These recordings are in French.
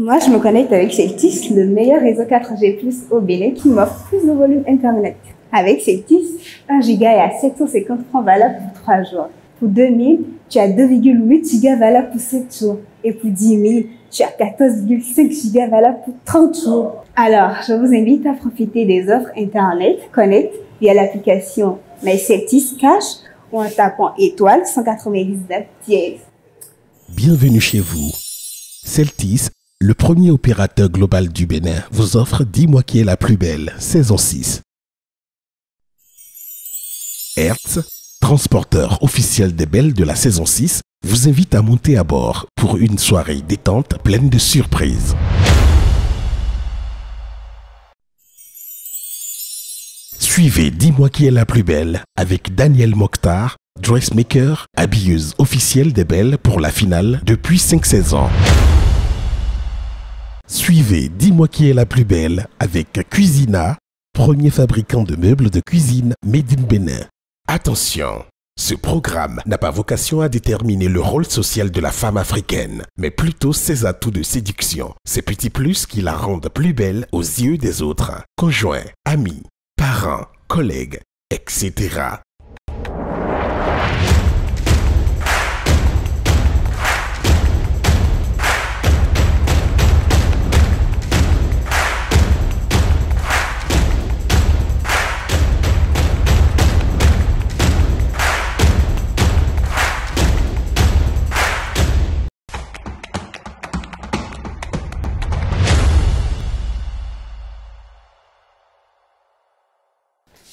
Moi, je me connecte avec Celtis, le meilleur réseau 4G+ au Bénin qui m'offre plus de volume Internet. Avec Celtis, 1 giga est à 750 francs valable pour 3 jours. Pour 2000, tu as 2,8 gigas valable pour 7 jours. Et pour 10 000, tu as 14,5 gigas valable pour 30 jours. Alors, je vous invite à profiter des offres Internet Connect via l'application MyCeltis Cash ou en tapant étoile 199 dièse. Bienvenue chez vous. Celtis, le premier opérateur global du Bénin, vous offre Dis-moi qui est la plus belle, saison 6. Hertz, transporteur officiel des belles de la saison 6, vous invite à monter à bord pour une soirée détente pleine de surprises. Suivez Dis-moi qui est la plus belle avec Daniel Mokhtar, dressmaker, habilleuse officielle des belles pour la finale depuis 5 saisons. Suivez Dis-moi qui est la plus belle avec Cuisina, premier fabricant de meubles de cuisine made in Bénin. Attention, ce programme n'a pas vocation à déterminer le rôle social de la femme africaine, mais plutôt ses atouts de séduction, ces petits plus qui la rendent plus belle aux yeux des autres, conjoints, amis, parents, collègues, etc.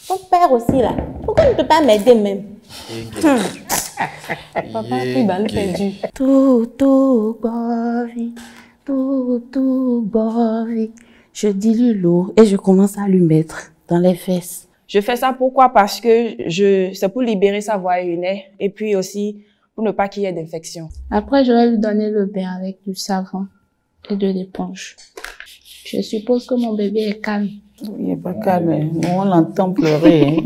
Ton père aussi là, pourquoi il ne peut pas m'aider même? Papa, il va le perdu. Tout, bovi, tout, bovi. Je dilue l'eau et je commence à lui mettre dans les fesses. Je fais ça pourquoi? Parce que c'est pour libérer sa voie urinaire et puis aussi pour ne pas qu'il y ait d'infection. Après, je vais lui donner le bain avec du savon et de l'éponge. Je suppose que mon bébé est calme. Il n'est pas calme, on l'entend pleurer.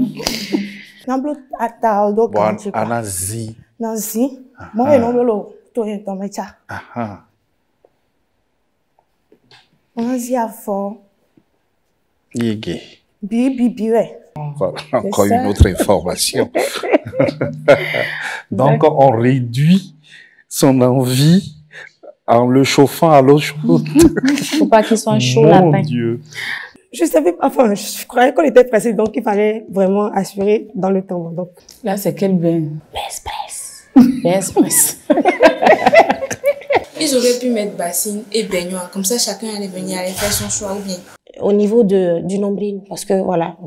Namblo ata do Bon, kanchi. anazi. Nazi. Mo e namblo to yen to mecha. Aha. Nazi afo. Yégué. Bi ouais. Voilà, encore une autre information. Donc, on réduit son envie en le chauffant à l'eau chaude. Faut pas qu'il soit chaud lapin. Mon Dieu. Je savais pas, enfin, je croyais qu'on était pressé, donc il fallait vraiment assurer dans le temps. Donc. Là, c'est quel bain? Express. Express. Ils auraient pu mettre bassine et baignoire, comme ça chacun allait venir aller faire son choix ou bien. Au niveau du nombril, parce que voilà,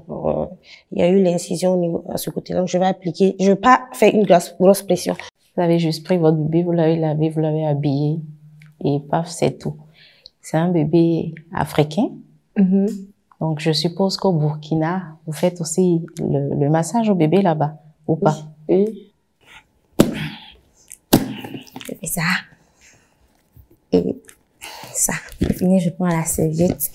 il y a eu l'incision au niveau à ce côté, donc je vais appliquer, je vais pas faire une grosse pression. Vous avez juste pris votre bébé, vous l'avez lavé, vous l'avez habillé, et paf, c'est tout. C'est un bébé africain. Donc, je suppose qu'au Burkina, vous faites aussi le massage au bébé là-bas, ou pas? Oui. Je fais ça. Et ça. Pour finir, je prends la serviette.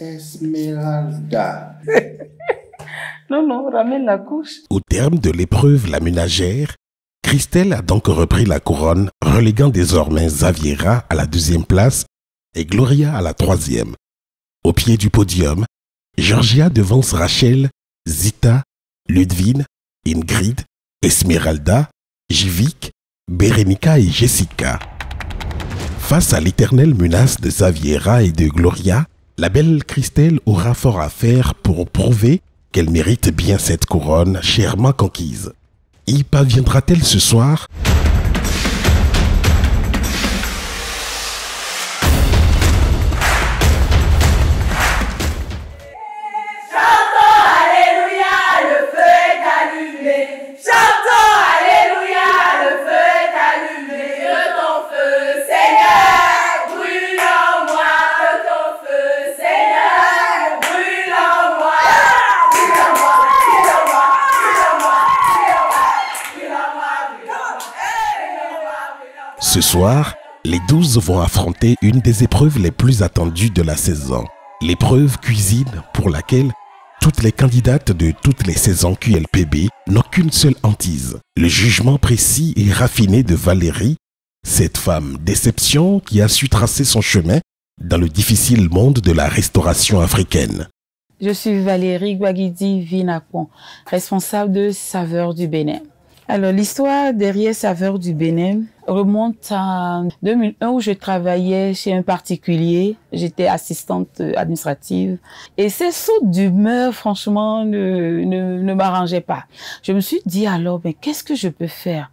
Esmeralda. Non, ramène la couche. Au terme de l'épreuve La Ménagère, Christelle a donc repris la couronne, reléguant désormais Xaviera à la 2e place et Gloria à la 3e. Au pied du podium, Georgia devance Rachel, Zita, Ludwine, Ingrid, Esmeralda, Jivik, Berenica et Jessica. Face à l'éternelle menace de Xaviera et de Gloria, la belle Christelle aura fort à faire pour prouver qu'elle mérite bien cette couronne chèrement conquise. Y parviendra-t-elle ce soir? Ce soir, les 12 vont affronter une des épreuves les plus attendues de la saison. L'épreuve cuisine pour laquelle Toutes les candidates de toutes les saisons QLPB n'ont qu'une seule hantise, le jugement précis et raffiné de Valérie, cette femme d'exception qui a su tracer son chemin dans le difficile monde de la restauration africaine. Je suis Valérie Guaguidi Vinakon, responsable de Saveurs du Bénin. Alors, l'histoire derrière Saveurs du Bénin remonte à 2001 où je travaillais chez un particulier. J'étais assistante administrative. Et ces sautes d'humeur, franchement, ne m'arrangeaient pas. Je me suis dit alors, mais qu'est-ce que je peux faire?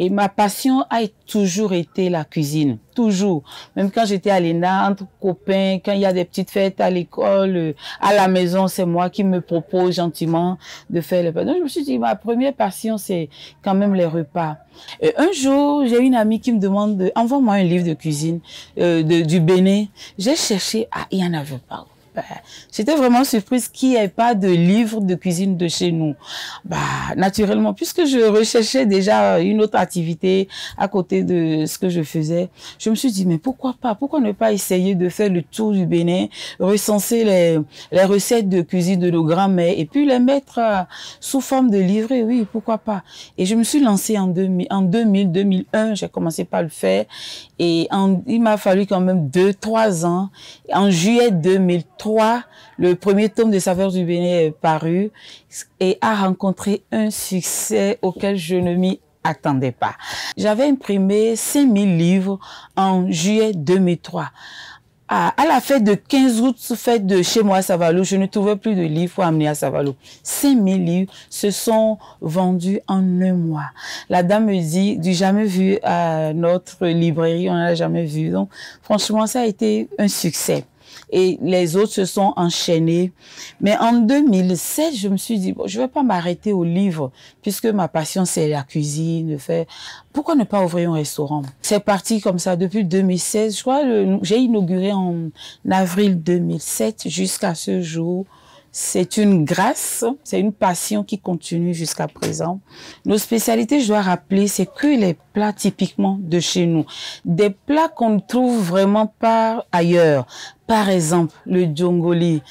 Et ma passion a toujours été la cuisine, toujours. Même quand j'étais à l'ENA, entre copains, quand il y a des petites fêtes à l'école, à la maison, c'est moi qui me propose gentiment de faire les repas. Donc je me suis dit, ma première passion, c'est quand même les repas. Et un jour, j'ai une amie qui me demande, envoie-moi un livre de cuisine du Bénin. J'ai cherché, il n'y en avait pas. J'étais vraiment surprise qu'il n'y ait pas de livre de cuisine de chez nous. Naturellement, puisque je recherchais déjà une autre activité à côté de ce que je faisais, je me suis dit, mais pourquoi pas? Pourquoi ne pas essayer de faire le tour du Bénin, recenser les recettes de cuisine de nos grands-mères et puis les mettre sous forme de livret? Oui, pourquoi pas? Et je me suis lancée en 2001, j'ai commencé par le faire. Et il m'a fallu quand même 2-3 ans. En juillet 2003, le premier tome de Saveurs du Bénin est paru et a rencontré un succès auquel je ne m'y attendais pas. J'avais imprimé 5000 livres en juillet 2003. À la fête de 15 août, fête de chez moi à Savalou, je ne trouvais plus de livres pour amener à Savalou. 5000 livres se sont vendus en un mois. La dame me dit, du jamais vu à notre librairie, on n'a jamais vu. Donc, franchement, ça a été un succès. Et les autres se sont enchaînés. Mais en 2007, je me suis dit, bon, je vais pas m'arrêter au livre, puisque ma passion, c'est la cuisine, pourquoi ne pas ouvrir un restaurant? C'est parti comme ça depuis 2016. Je crois j'ai inauguré en avril 2007 jusqu'à ce jour. C'est une grâce, c'est une passion qui continue jusqu'à présent. Nos spécialités, je dois rappeler, c'est que les plats typiquement de chez nous. Des plats qu'on ne trouve vraiment pas ailleurs. Par exemple, le djongoli.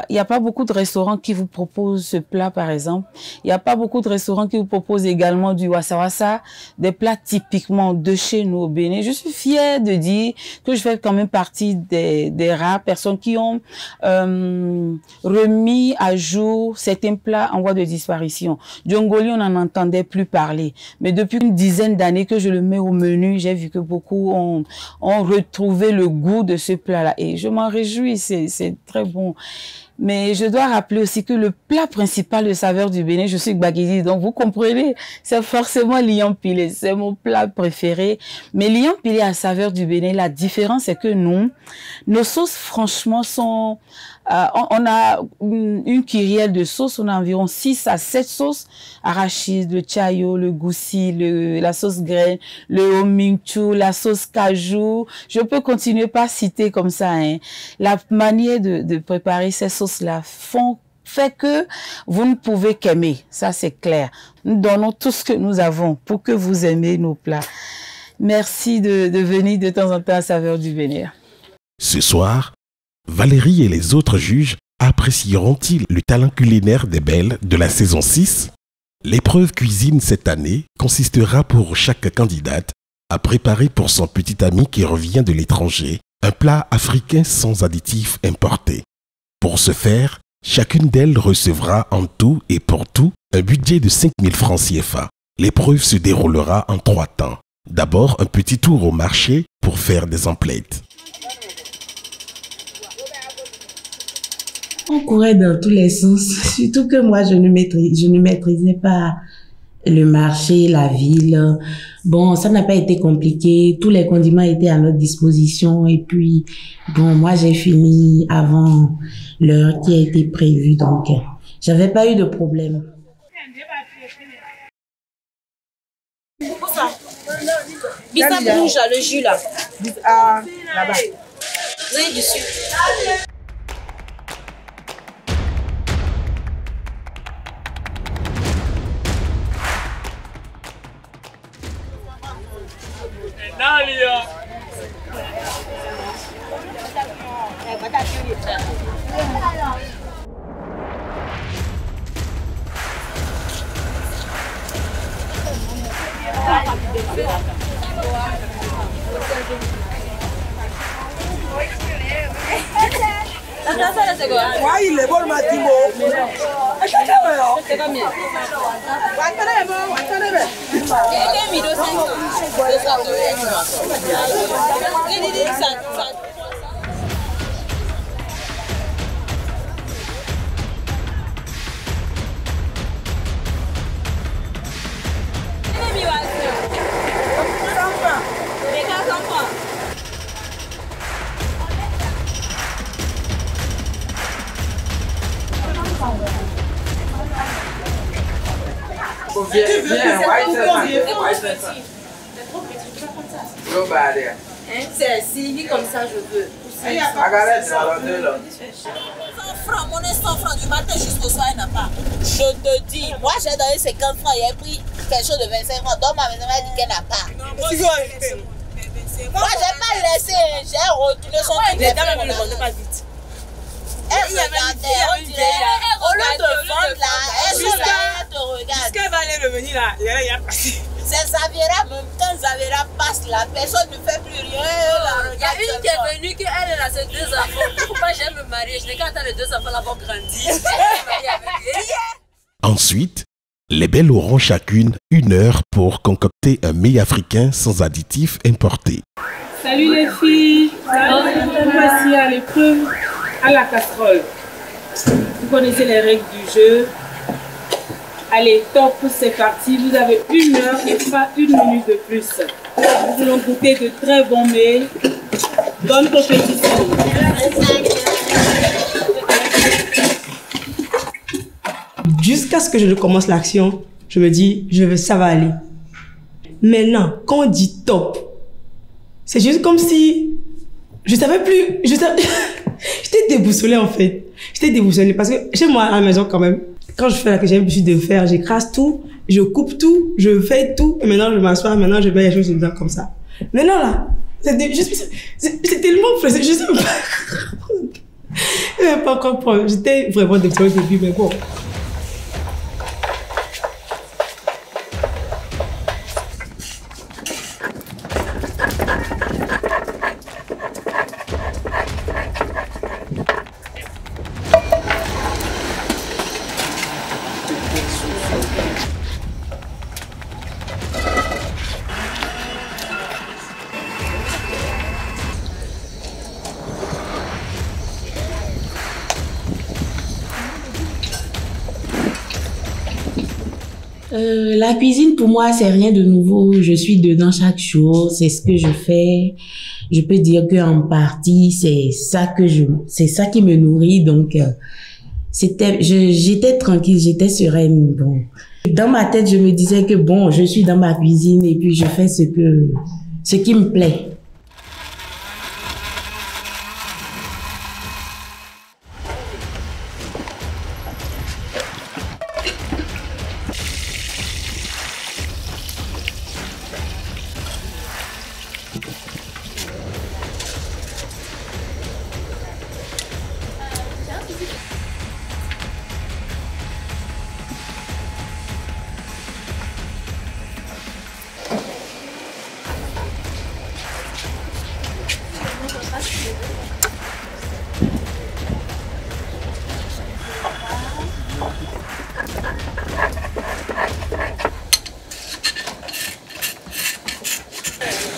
Il n'y a pas beaucoup de restaurants qui vous proposent ce plat, par exemple. Il n'y a pas beaucoup de restaurants qui vous proposent également du wassa-wassa, des plats typiquement de chez nous au Bénin. Je suis fière de dire que je fais quand même partie des rares personnes qui ont remis à jour certains plats en voie de disparition. Djongoli, on n'en entendait plus parler. Mais depuis une dizaine d'années que je le mets au menu, j'ai vu que beaucoup ont retrouvé le goût de ce plat-là. Et je m'en réjouis, c'est très bon. Mais je dois rappeler aussi que le plat principal de Saveurs du Bénin, je suis Gbagidi, donc vous comprenez, c'est forcément lion pilé, c'est mon plat préféré. Mais lion pilé à Saveurs du Bénin, la différence c'est que nos sauces franchement sont... on a une kyrielle de sauces, on a environ 6 à 7 sauces, arachide, le chayo, le goussi, la sauce graine, le homingchu, la sauce cajou. Je peux continuer par citer comme ça. La manière de préparer ces sauces-là fait que vous ne pouvez qu'aimer, ça c'est clair. Nous donnons tout ce que nous avons pour que vous aimiez nos plats. Merci de venir de temps en temps à Saveurs du Bénin. Ce soir, Valérie et les autres juges apprécieront-ils le talent culinaire des belles de la saison 6? L'épreuve cuisine cette année consistera pour chaque candidate à préparer pour son petit ami qui revient de l'étranger un plat africain sans additifs importés. Pour ce faire, chacune d'elles recevra en tout et pour tout un budget de 5 000 francs CFA. L'épreuve se déroulera en 3 temps. D'abord, un petit tour au marché pour faire des emplettes. On courait dans tous les sens, surtout que moi, je ne maîtrisais pas le marché, la ville. Bon, ça n'a pas été compliqué. Tous les condiments étaient à notre disposition. Et puis, bon, moi, j'ai fini avant l'heure qui a été prévue. Donc, j'avais pas eu de problème. Bissap rouge, là, le jus, là. Ah, là-bas. Vous avez du sucre. C'est Sylvie comme ça, je veux. 100 francs, mon 100 francs du matin jusqu'au soir, il n'a pas. Je te dis, moi j'ai donné 50 francs, il a pris quelque chose de 25 francs. Donc ma maison m'a dit qu'elle n'a pas. Moi j'ai pas laissé, j'ai retourné son truc. Les dames ne le vendaient pas vite. Elle regardait, on dirait, au lieu de vendre là, elle te regarde. Jusqu'à va aller revenir là, il y a passé. C'est Zaviera, même quand Zaviera passe là, personne ne fait plus rien. Il y a une qui est venue, qu'elle a ses 2 enfants. Pourquoi j'aime me marier? Je n'ai qu'à attendre les 2 enfants là pour grandir. Ensuite, les belles auront chacune 1 heure pour concocter un mets africain sans additifs importés. Salut les filles, voici à l'épreuve à la casserole. Vous connaissez les règles du jeu. Allez, top, c'est parti. Vous avez 1 heure et pas 1 minute de plus. Nous allons goûter de très bons mets. Bonne compétition. Jusqu'à ce que je commence l'action, je me dis, ça va aller. Maintenant, quand on dit top, c'est juste comme si je savais plus, j'étais déboussolée en fait. J'étais déboussolée parce que chez moi à la maison quand même, quand je fais la que j'ai l'habitude de faire, j'écrase tout, je coupe tout, je fais tout et maintenant je m'assois, maintenant je mets les choses dedans comme ça. Maintenant là, c'est tellement pressé, je sais pas comprendre. J'étais vraiment déboussolée au début, mais bon. La cuisine, pour moi, c'est rien de nouveau. Je suis dedans chaque jour. C'est ce que je fais. Je peux dire qu'en partie, c'est ça qui me nourrit. Donc, j'étais tranquille, j'étais sereine. Bon. Dans ma tête, je me disais que bon, je suis dans ma cuisine et puis je fais ce qui me plaît.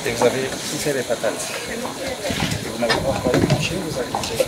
Et vous avez tout fait les patates. Et vous n'avez pas encore épluché, vous avez épluché.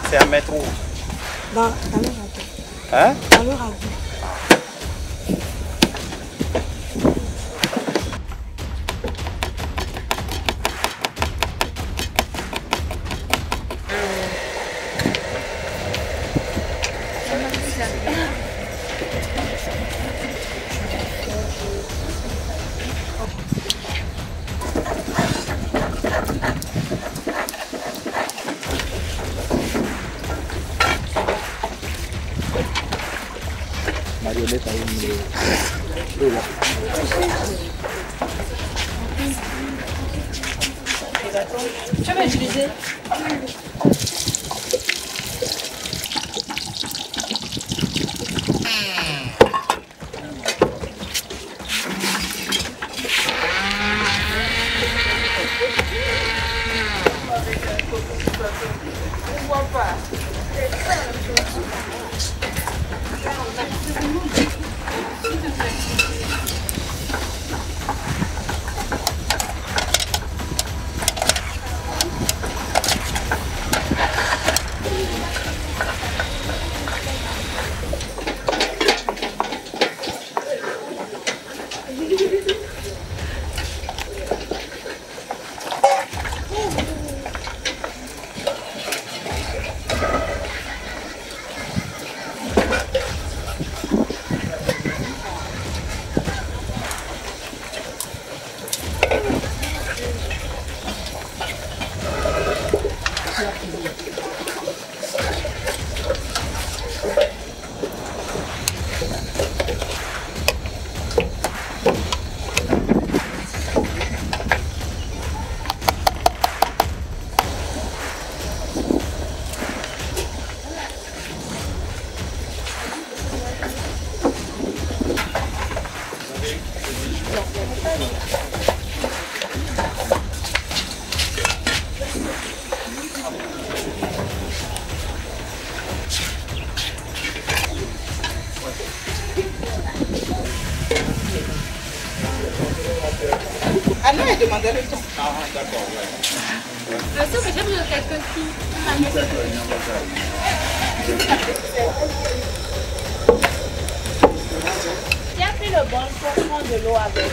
C'est à mettre où? Dans le radeau. Hein? Dans le radeau. Tu veux utiliser? Ah non, elle demandait le temps. Ah, d'accord, ouais. Sauf que j'ai besoin de quelqu'un qui... Qui a pris le bon pour prendre de l'eau avec?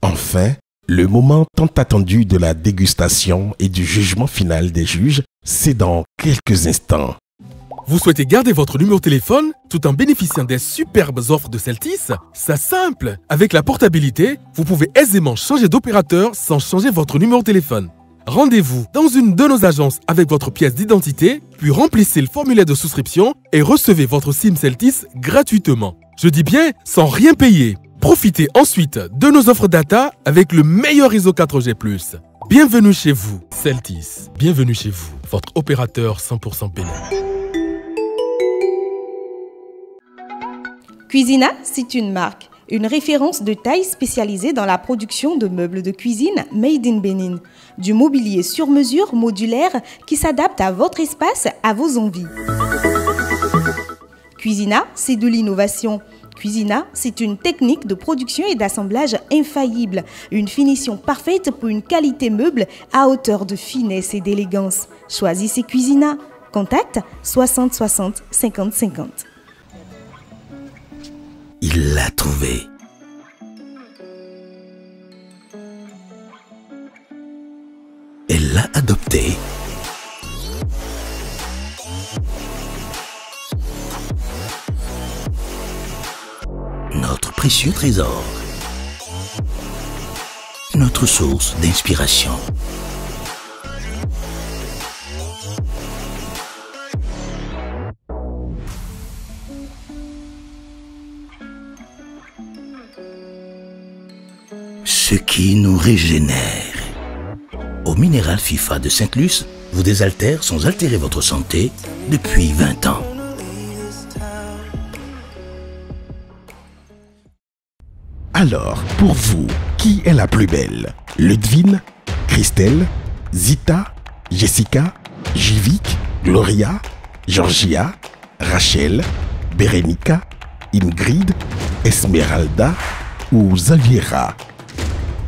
Enfin, le moment tant attendu de la dégustation et du jugement final des juges, c'est dans quelques instants. Vous souhaitez garder votre numéro de téléphone tout en bénéficiant des superbes offres de Celtis? C'est simple! Avec la portabilité, vous pouvez aisément changer d'opérateur sans changer votre numéro de téléphone. Rendez-vous dans une de nos agences avec votre pièce d'identité, puis remplissez le formulaire de souscription et recevez votre SIM Celtis gratuitement. Je dis bien sans rien payer. Profitez ensuite de nos offres data avec le meilleur réseau 4G+. Bienvenue chez vous, Celtis. Bienvenue chez vous, votre opérateur 100% Bénin. Cuisina, c'est une marque, une référence de taille spécialisée dans la production de meubles de cuisine made in Benin. Du mobilier sur mesure modulaire qui s'adapte à votre espace, à vos envies. Cuisina, c'est de l'innovation. Cuisina, c'est une technique de production et d'assemblage infaillible. Une finition parfaite pour une qualité meuble à hauteur de finesse et d'élégance. Choisissez Cuisina. Contact 60 60 50 50. Il l'a trouvé. Elle l'a adopté. Notre précieux trésor. Notre source d'inspiration. Ce qui nous régénère. Au minéral FIFA de Sainte-Luce, vous désaltère sans altérer votre santé depuis 20 ans. Alors, pour vous, qui est la plus belle? Ludivine, Christelle, Zita, Jessica Jivik, Gloria, Georgia, Rachel, Berenica, Ingrid, Esmeralda ou Zaviera.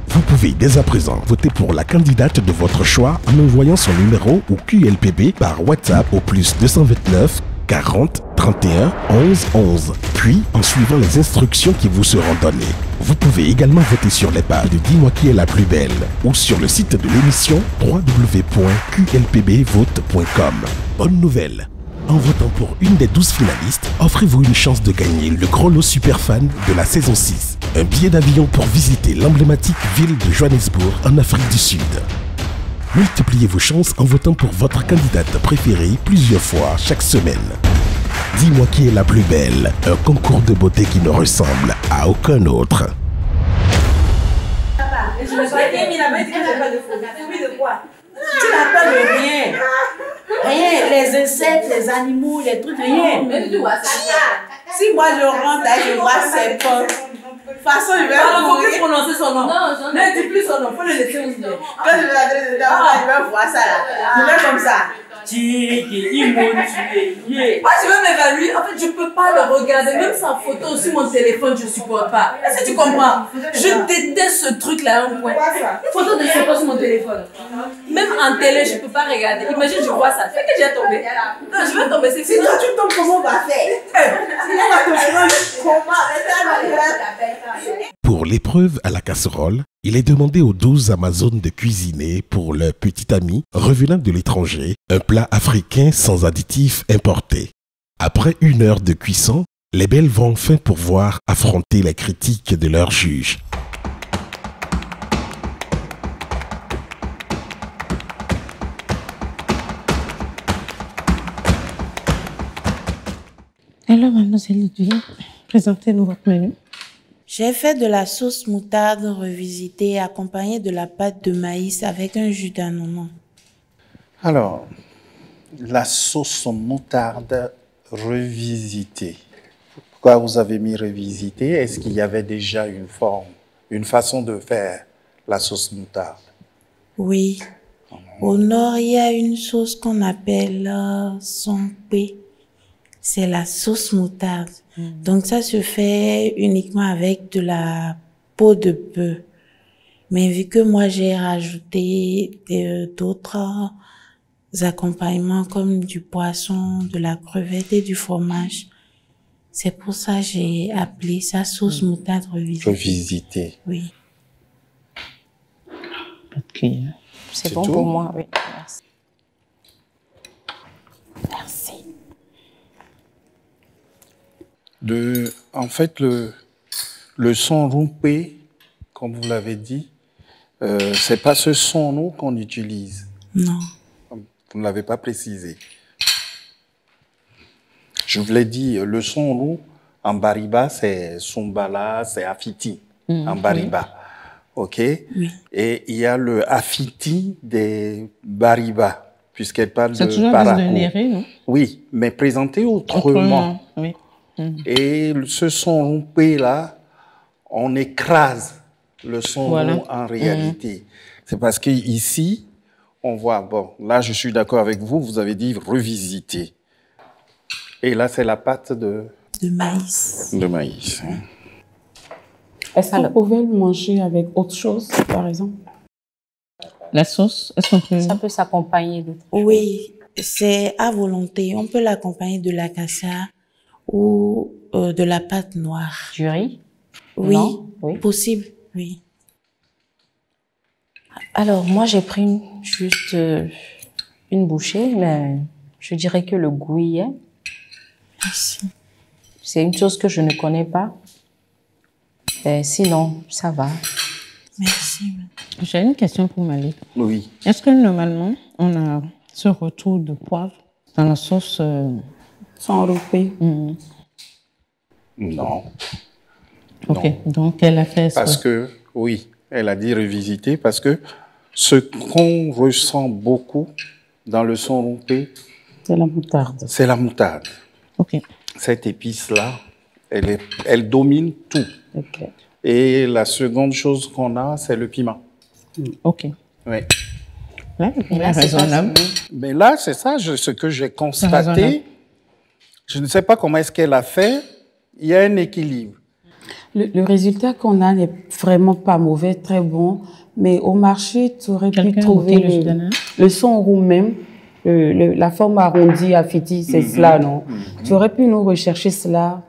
Vous pouvez dès à présent voter pour la candidate de votre choix en envoyant son numéro ou QLPB par WhatsApp au +229 40 31 11 11, puis en suivant les instructions qui vous seront données. Vous pouvez également voter sur les pages de Dis-moi qui est la plus belle ou sur le site de l'émission www.qlpbvote.com. Bonne nouvelle! En votant pour une des 12 finalistes, offrez-vous une chance de gagner le gros lot Superfan de la saison 6. Un billet d'avion pour visiter l'emblématique ville de Johannesburg en Afrique du Sud. Multipliez vos chances en votant pour votre candidate préférée plusieurs fois chaque semaine. Dis-moi qui est la plus belle, un concours de beauté qui ne ressemble à aucun autre. Je me suis dit, il avait dit que je n'ai pas de phobie de quoi? Tu n'as peur de rien. Rien, les insectes, les animaux, les trucs, rien. Si moi je rentre là, je vois ses pas. De toute façon, je vais. Il ne faut plus prononcer son nom. Non, ne dis plus son nom, il faut le laisser ouvrir. Quand je vais l'adresser dedans, je vais voir ça là. Je vais comme ça. Ils m'ont tué. Moi, je veux m'évaluer. En fait, je ne peux pas le regarder. Même sa photo sur mon téléphone, je ne supporte pas. Est-ce que tu comprends? Je déteste ce truc-là à un point. Une photo de ses pas sur mon téléphone. Même en télé, je ne peux pas regarder. Imagine, je vois ça. C'est que j'ai tombé. Non, je vais tomber. Si toi, tu tombes, comment on va faire? Pour l'épreuve à la casserole, il est demandé aux 12 Amazones de cuisiner pour leur petit ami revenant de l'étranger un plat africain sans additifs importés. Après 1 heure de cuisson, les belles vont enfin pouvoir affronter les critiques de leurs juges. Alors, mademoiselle Ludwig, présentez-nous votre menu. J'ai fait de la sauce moutarde revisitée accompagnée de la pâte de maïs avec un jus d'ananas. Alors, la sauce moutarde revisitée. Pourquoi vous avez mis revisitée? Est-ce qu'il y avait déjà une forme, une façon de faire la sauce moutarde? Oui. Au nord, il y a une sauce qu'on appelle sompé. C'est la sauce moutarde. Donc ça se fait uniquement avec de la peau de bœuf. Mais vu que moi j'ai rajouté d'autres accompagnements comme du poisson, de la crevette et du fromage, c'est pour ça que j'ai appelé ça sauce moutarde revisitée. Revisitée. Oui. C'est bon pour moi, oui. Merci. Merci. En fait, le son rompé, comme vous l'avez dit, c'est pas ce son nous qu'on utilise. Non. Vous ne l'avez pas précisé. Je vous l'ai dit, le son nous en bariba, c'est Sombala, c'est Afiti en bariba. OK? Oui. Et il y a le Afiti des bariba, puisqu'elle parle de toujours Parakou. de Néré, non? Oui, mais présenté autrement. Oui. Et ce son rompé là, on écrase le son Voilà. en réalité. C'est parce que ici, on voit, bon, là je suis d'accord avec vous, vous avez dit revisiter. Et là c'est la pâte de maïs. De maïs. Est-ce que vous pouvez le manger avec autre chose, par exemple? La sauce, est-ce qu'on peut... Ça peut s'accompagner de... Oui, c'est à volonté. On peut l'accompagner de la cassa ou de la pâte noire. Du riz? Oui, Non? Oui. Possible, oui. Alors, moi, j'ai pris juste une bouchée, mais je dirais que le goût y est. Merci. C'est une chose que je ne connais pas. Et sinon, ça va. Merci. J'ai une question pour Mali. Oui. Est-ce que normalement, on a ce retour de poivre dans la sauce sans roupé? Non. Ok, Non. donc elle a fait ça. Parce que, oui, elle a dit revisiter, parce que ce qu'on ressent beaucoup dans le son rompé, c'est la moutarde. C'est la moutarde. Ok. Cette épice-là, elle domine tout. Ok. Et la seconde chose qu'on a, c'est le piment. Ok. Oui. Là, il est raisonnable. Mais là, c'est ça, ce que j'ai constaté. Raisonnable. Je ne sais pas comment est-ce qu'elle a fait. Il y a un équilibre. Le résultat qu'on a n'est vraiment pas mauvais, très bon. Mais au marché, tu aurais pu trouver le son roux même, la forme arrondie à Fiti, c'est cela, non? Tu aurais pu nous rechercher cela,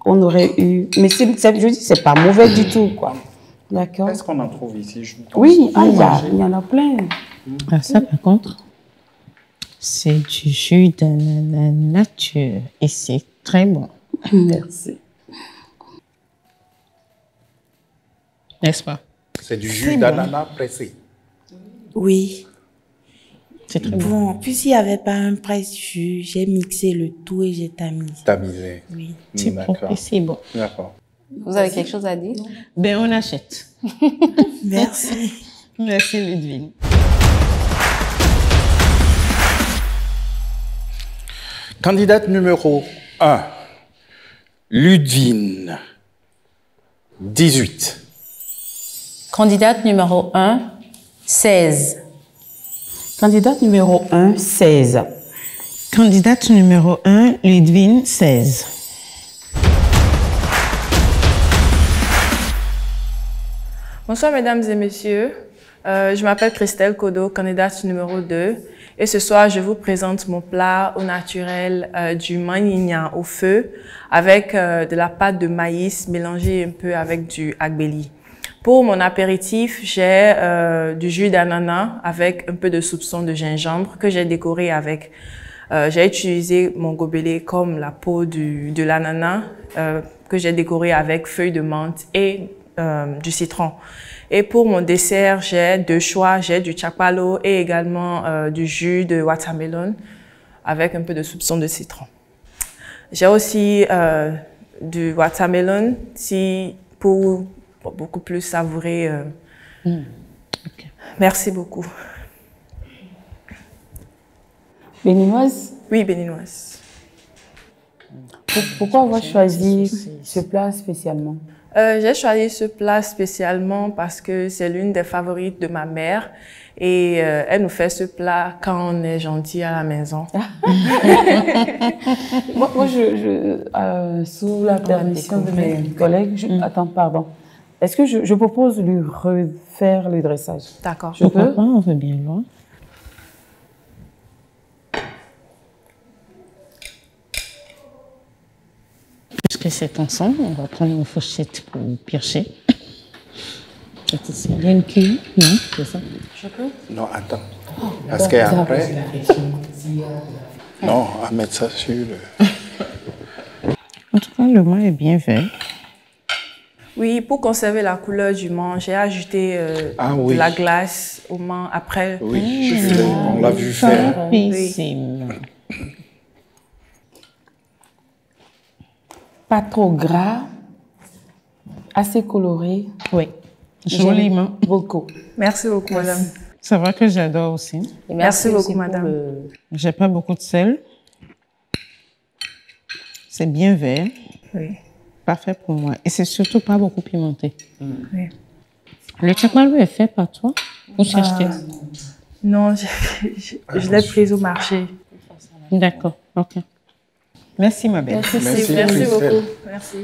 on aurait eu... Mais je dis, c'est pas mauvais du tout, quoi. D'accord? Est-ce qu'on en trouve ici? Oui, il y en a plein. Ah, ça, par contre, c'est du jus de la nature et c'est très bon. Merci. N'est-ce pas? C'est du jus d'ananas pressé. Oui. C'est très bon. Puisqu'il n'y avait pas un presse-jus, j'ai mixé le tout et j'ai tamisé. Tamisé. Oui. C'est D'accord. c'est bon. D'accord. Vous avez quelque chose à dire? Ben, on achète. Merci. Merci, Ludwig. Candidate numéro 1, Ludwig, 18. Candidate numéro 1, 16. Candidate numéro 1, 16. Candidate numéro 1, Ludwig, 16. Bonsoir mesdames et messieurs, je m'appelle Christelle Kodo, candidate numéro 2 et ce soir je vous présente mon plat au naturel du manignan au feu avec de la pâte de maïs mélangée un peu avec du agbeli. Pour mon apéritif, j'ai du jus d'ananas avec un peu de soupçon de gingembre que j'ai décoré avec. J'ai utilisé mon gobelet comme la peau de l'ananas que j'ai décoré avec feuilles de menthe et du citron. Et pour mon dessert, j'ai deux choix. J'ai du chapalo et également du jus de watermelon avec un peu de soupçon de citron. J'ai aussi du watermelon pour beaucoup plus savourer. Okay. Merci beaucoup. Béninoise? Oui, béninoise. Pourquoi avoir choisi ce plat spécialement? J'ai choisi ce plat spécialement parce que c'est l'une des favorites de ma mère et elle nous fait ce plat quand on est gentil à la maison. moi, sous la permission de mes collègues, attends, pardon. Est-ce que je propose de lui refaire le dressage? D'accord. Je peux? On veut bien voir. Puisque c'est ensemble, on va prendre une fourchette pour piocher. Il y a une cuillère? Non, c'est ça. Je peux? Non, attends. Parce qu'après... Non, à mettre ça sur le... En tout cas, le mât est bien vert. Oui, pour conserver la couleur du mât, j'ai ajouté de la glace au mât après. Oui, on l'a vu faire. Oui. Pas trop gras, assez coloré. Oui, joliment. Beaucoup. Merci beaucoup, madame. C'est vrai que j'adore aussi. Et merci beaucoup, madame. J'ai pas beaucoup de sel. C'est bien vert. Oui. Parfait pour moi. Et c'est surtout pas beaucoup pimenté. Oui. Le chapalo est fait par toi ou c'est acheté? Non, je l'ai prise au marché. D'accord, ok. Merci, ma belle. Merci beaucoup. Merci.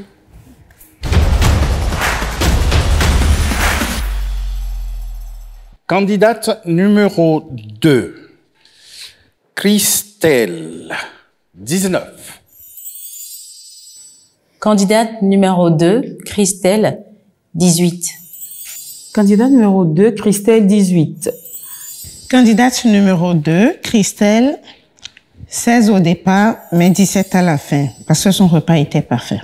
Candidate numéro 2, Christelle, 19. Candidate numéro 2, Christelle, 18. Candidate numéro 2, Christelle, 18. Candidate numéro 2, Christelle, 16 au départ, mais 17 à la fin, parce que son repas était parfait.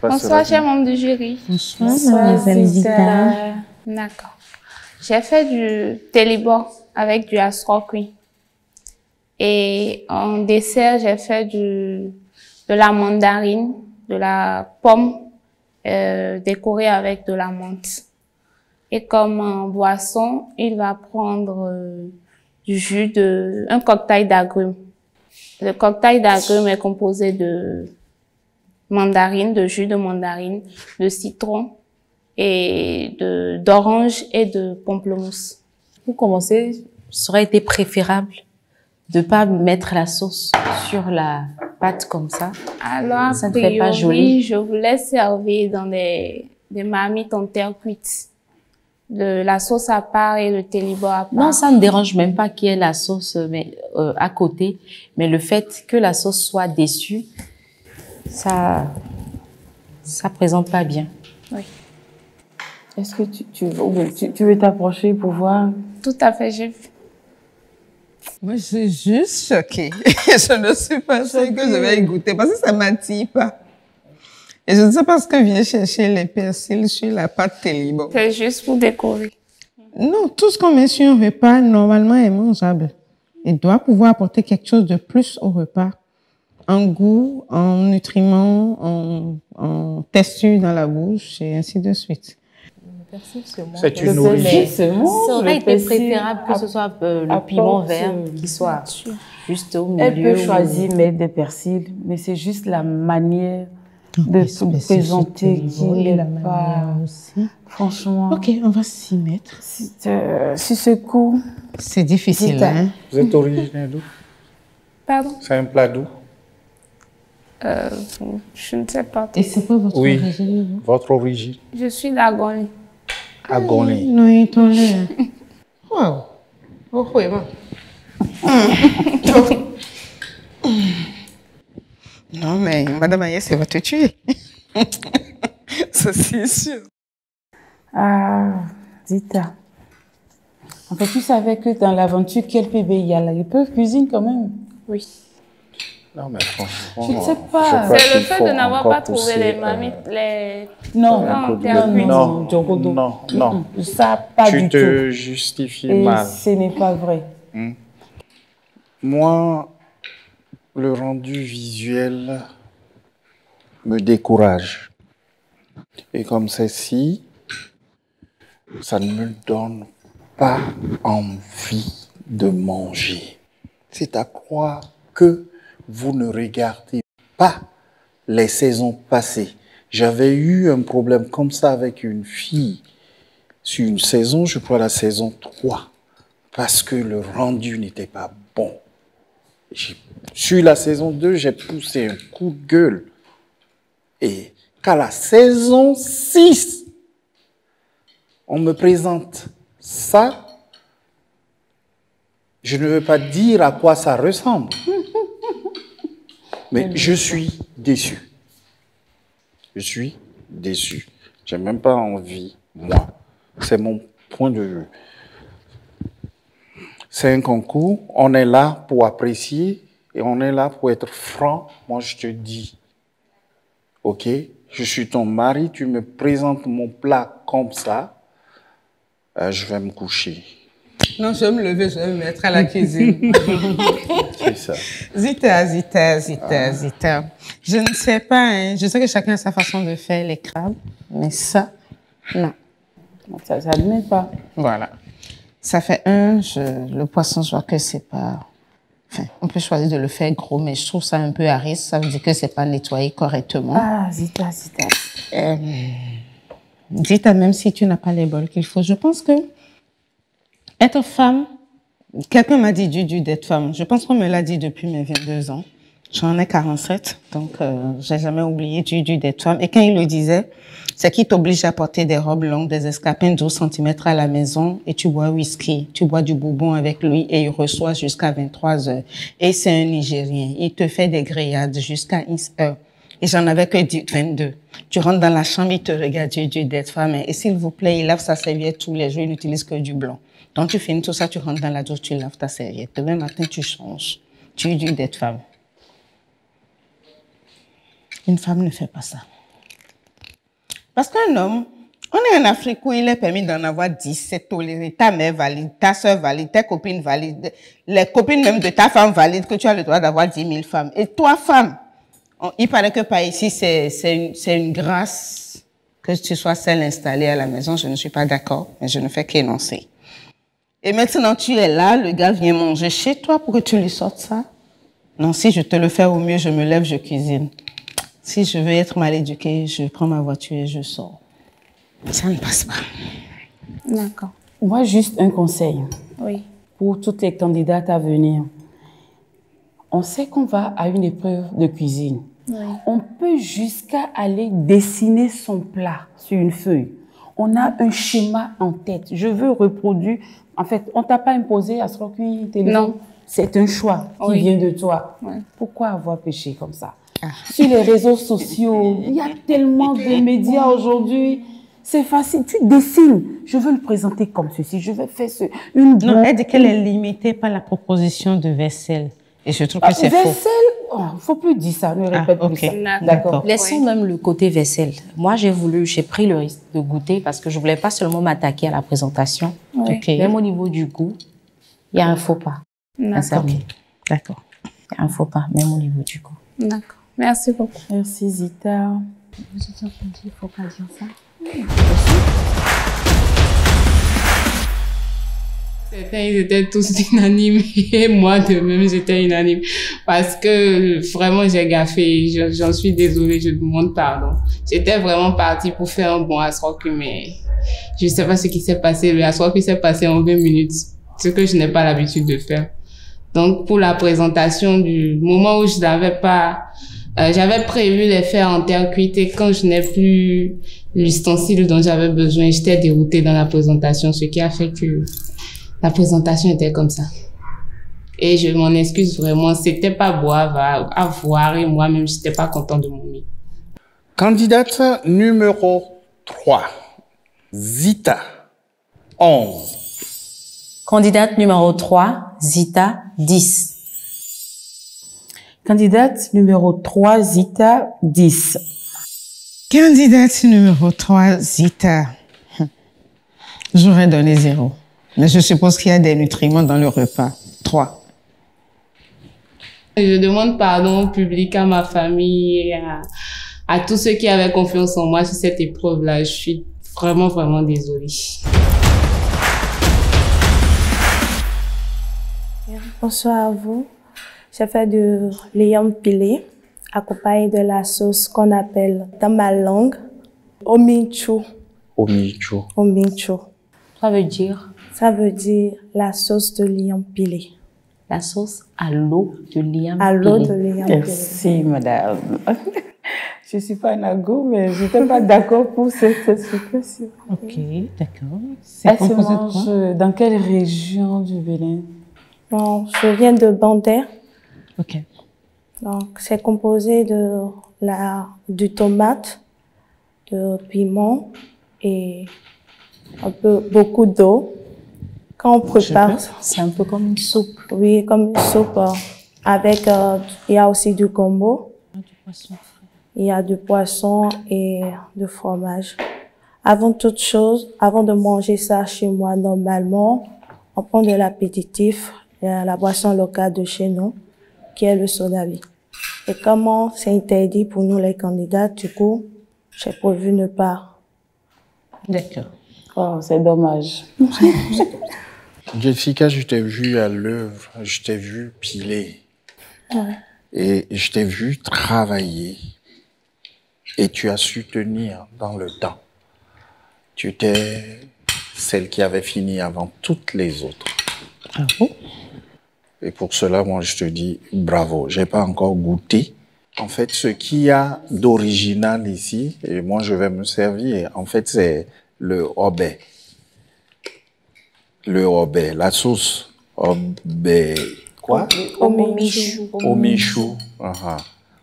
Bonsoir, chers membres du jury. Bonsoir, Zénita. D'accord. J'ai fait du télébor avec du asro cuit. Et en dessert, j'ai fait de la mandarine, de la pomme décorée avec de la menthe. Et comme boisson, il va prendre du jus un cocktail d'agrumes. Le cocktail d'agrumes est composé de mandarine, de jus de mandarine, de citron, et d'orange et de pamplemousse. Pour commencer, ça aurait été préférable de pas mettre la sauce sur la pâte comme ça. Alors, ça ne fait pas joli. Je voulais servir dans des marmites en terre cuite. La sauce à part et le télibo à part. Non, ça ne dérange même pas qu'il y ait la sauce à côté, mais le fait que la sauce soit dessus, ça présente pas bien. Oui. Est-ce que tu veux t'approcher pour voir? Tout à fait, j'ai vu. Moi, je suis juste choquée. Je ne suis pas sûre que je vais y goûter parce que ça ne m'attire pas. Et je ne sais pas ce que vient chercher les persils sur la pâte télibo. C'est juste pour décorer. Non, tout ce qu'on met sur un repas, normalement, est mangeable. Il doit pouvoir apporter quelque chose de plus au repas. En goût, en nutriments, en texture dans la bouche, et ainsi de suite. C'est une origine. Ça aurait été préférable que ce soit le piment vert qui soit juste au milieu. Elle peut choisir mettre des persils, mais c'est juste la manière de se présenter qui n'est pas... Aussi. Franchement... Ok, on va s'y mettre. Si ce coup... C'est difficile, hein? Vous êtes originaire d'où? Pardon? C'est un plat d'où? Je ne sais pas. Et c'est quoi votre origine? Votre origine? Je suis d'Agoni. Agoni. Non, il est là. Wow. Oh, oui, bon. Non, mais Madame Agnès, elle va te tuer. Ça, c'est sûr. Ah, Zita. En fait, tu savais que dans l'aventure, quel bébé il y a là? Ils peuvent cuisiner quand même. Oui. Non, mais franchement... Je ne sais pas. C'est le fait de n'avoir pas trouvé les marmites, les... Non, non. Ça, pas du tout. Tu te justifies mal. Ce n'est pas vrai. Moi, le rendu visuel me décourage. Et comme ceci, ça ne me donne pas envie de manger. C'est à croire que vous ne regardez pas les saisons passées. J'avais eu un problème comme ça avec une fille sur une saison, je crois la saison 3, parce que le rendu n'était pas bon. Sur la saison 2, j'ai poussé un coup de gueule. Et qu'à la saison 6, on me présente ça, je ne veux pas dire à quoi ça ressemble. Mais je suis déçu. Je suis déçu. J'ai même pas envie, moi. C'est mon point de vue. C'est un concours. On est là pour apprécier et on est là pour être franc. Moi, je te dis, ok, je suis ton mari, tu me présentes mon plat comme ça, je vais me coucher. Non, je vais me lever, je vais me mettre à la cuisine. C'est ça. Zita. Je ne sais pas, hein. Je sais que chacun a sa façon de faire les crabes, mais ça, non. Ça ne met pas. Voilà. Ça fait le poisson, je vois que c'est pas... Enfin, on peut choisir de le faire gros, mais je trouve ça un peu aride. Ça veut dire que c'est pas nettoyé correctement. Ah, Zita. Zita, même si tu n'as pas les bols qu'il faut, je pense que être femme, quelqu'un m'a dit du d'être femme. Je pense qu'on me l'a dit depuis mes 22 ans. J'en ai 47, donc j'ai jamais oublié du d'être femme. Et quand il le disait, c'est qu'il t'oblige à porter des robes longues, des escarpins de 12 cm à la maison et tu bois whisky, tu bois du bourbon avec lui et il reçoit jusqu'à 23 heures. Et c'est un Nigérien, il te fait des grillades jusqu'à 1 heure. Et j'en avais que 22. Tu rentres dans la chambre, il te regarde du d'être femme. Et s'il vous plaît, il lave sa serviette tous les jours, il n'utilise que du blanc. Donc tu finis tout ça, tu rentres dans la douche, tu laves ta serviette. Demain matin, tu changes. Tu es dû d'être femme. Une femme ne fait pas ça. Parce qu'un homme, on est en Afrique où il est permis d'en avoir 10, c'est toléré. Ta mère valide, ta soeur valide, tes copines valides, les copines même de ta femme valident que tu as le droit d'avoir 10 000 femmes. Et toi, femme, il paraît que par ici, c'est une grâce que tu sois seule installée à la maison. Je ne suis pas d'accord, mais je ne fais qu'énoncer. Et maintenant, tu es là, le gars vient manger chez toi pour que tu lui sortes ça. Non, si je te le fais au mieux, je me lève, je cuisine. Si je veux être mal éduquée, je prends ma voiture et je sors. Ça ne passe pas. D'accord. Moi, juste un conseil. Oui. Pour toutes les candidates à venir. On sait qu'on va à une épreuve de cuisine. Oui. On peut jusqu'à aller dessiner son plat sur une feuille. On a un schéma en tête. Je veux reproduire. En fait, on t'a pas imposé à ce cuisine téléphone. Non. C'est un choix qui vient de toi. Oui. Pourquoi avoir péché comme ça? Sur les réseaux sociaux, il y a tellement de médias aujourd'hui. C'est facile, tu dessines. Je veux le présenter comme ceci, je vais faire ce. Non, elle dit qu'elle est limitée par la proposition de vaisselle. Et je trouve que c'est faux. Vaisselle, faut plus dire ça, ne répète plus ça. D'accord. Laissons même le côté vaisselle. Moi, j'ai pris le risque de goûter parce que je voulais pas seulement m'attaquer à la présentation. Oui. Même au niveau du goût, il y a un faux pas. D'accord. D'accord. Il y a un faux pas, même au niveau du goût. D'accord. Merci beaucoup. Merci Zita. Vous êtes en train de dire, il faut pas dire ça. Certains, ils étaient tous unanimes et moi de même, j'étais unanime parce que vraiment, j'ai gaffé. J'en suis désolée, je demande pardon. J'étais vraiment partie pour faire un bon asrock, mais je sais pas ce qui s'est passé. Le asrock s'est passé en 20 minutes, ce que je n'ai pas l'habitude de faire. Donc, pour la présentation du moment où je n'avais pas, j'avais prévu les faire en terre cuite et quand je n'ai plus l'ustensile dont j'avais besoin, j'étais déroutée dans la présentation, ce qui a fait que la présentation était comme ça. Et je m'en excuse vraiment, c'était pas beau à voir et moi-même, j'étais pas content de mon mieux. Candidate numéro 3, Zita, 11. Candidate numéro 3, Zita, 10. Candidate numéro 3, Zita, 10. Candidate numéro 3, Zita. J'aurais donné 0. Mais je suppose qu'il y a des nutriments dans le repas. 3. Je demande pardon au public, à ma famille, et à tous ceux qui avaient confiance en moi sur cette épreuve-là. Je suis vraiment, vraiment désolée. Bonsoir à vous. J'ai fait du liam pilé, accompagné de la sauce qu'on appelle dans ma langue omichu. Omichu. Omichu. Ça veut dire? Ça veut dire la sauce de liam pilé. La sauce à l'eau de liam pilé. À l'eau de liam pilé. Merci, madame. Je suis pas un ago, mais je n'étais pas d'accord pour cette explication. Ok, d'accord. Elle se mange dans quelle région du Bénin? Bon, je viens de Bandé. Ok. Donc, c'est composé du tomate, de piment et beaucoup d'eau. Quand on prépare, c'est un peu comme une soupe. Oui, comme une soupe. Avec, il y a aussi du gombo. Du poisson frais. Il y a du poisson et du fromage. Avant toute chose, avant de manger ça chez moi, normalement, on prend de l'apéritif, la boisson locale de chez nous, qui est le sodavi. Et comment c'est interdit pour nous les candidats, du coup, j'ai prévu ne pas. D'accord. Oh, c'est dommage. Jessica, je t'ai vu à l'œuvre, je t'ai vu piler. Ouais. Et je t'ai vu travailler. Et tu as su tenir dans le temps. Tu étais celle qui avait fini avant toutes les autres. Ah bon? Et pour cela, moi, je te dis bravo. J'ai pas encore goûté. En fait, ce qu'il y a d'original ici, et moi, je vais me servir, en fait, c'est le obé. Le obé, la sauce obé. Quoi? Omichu. Omichu.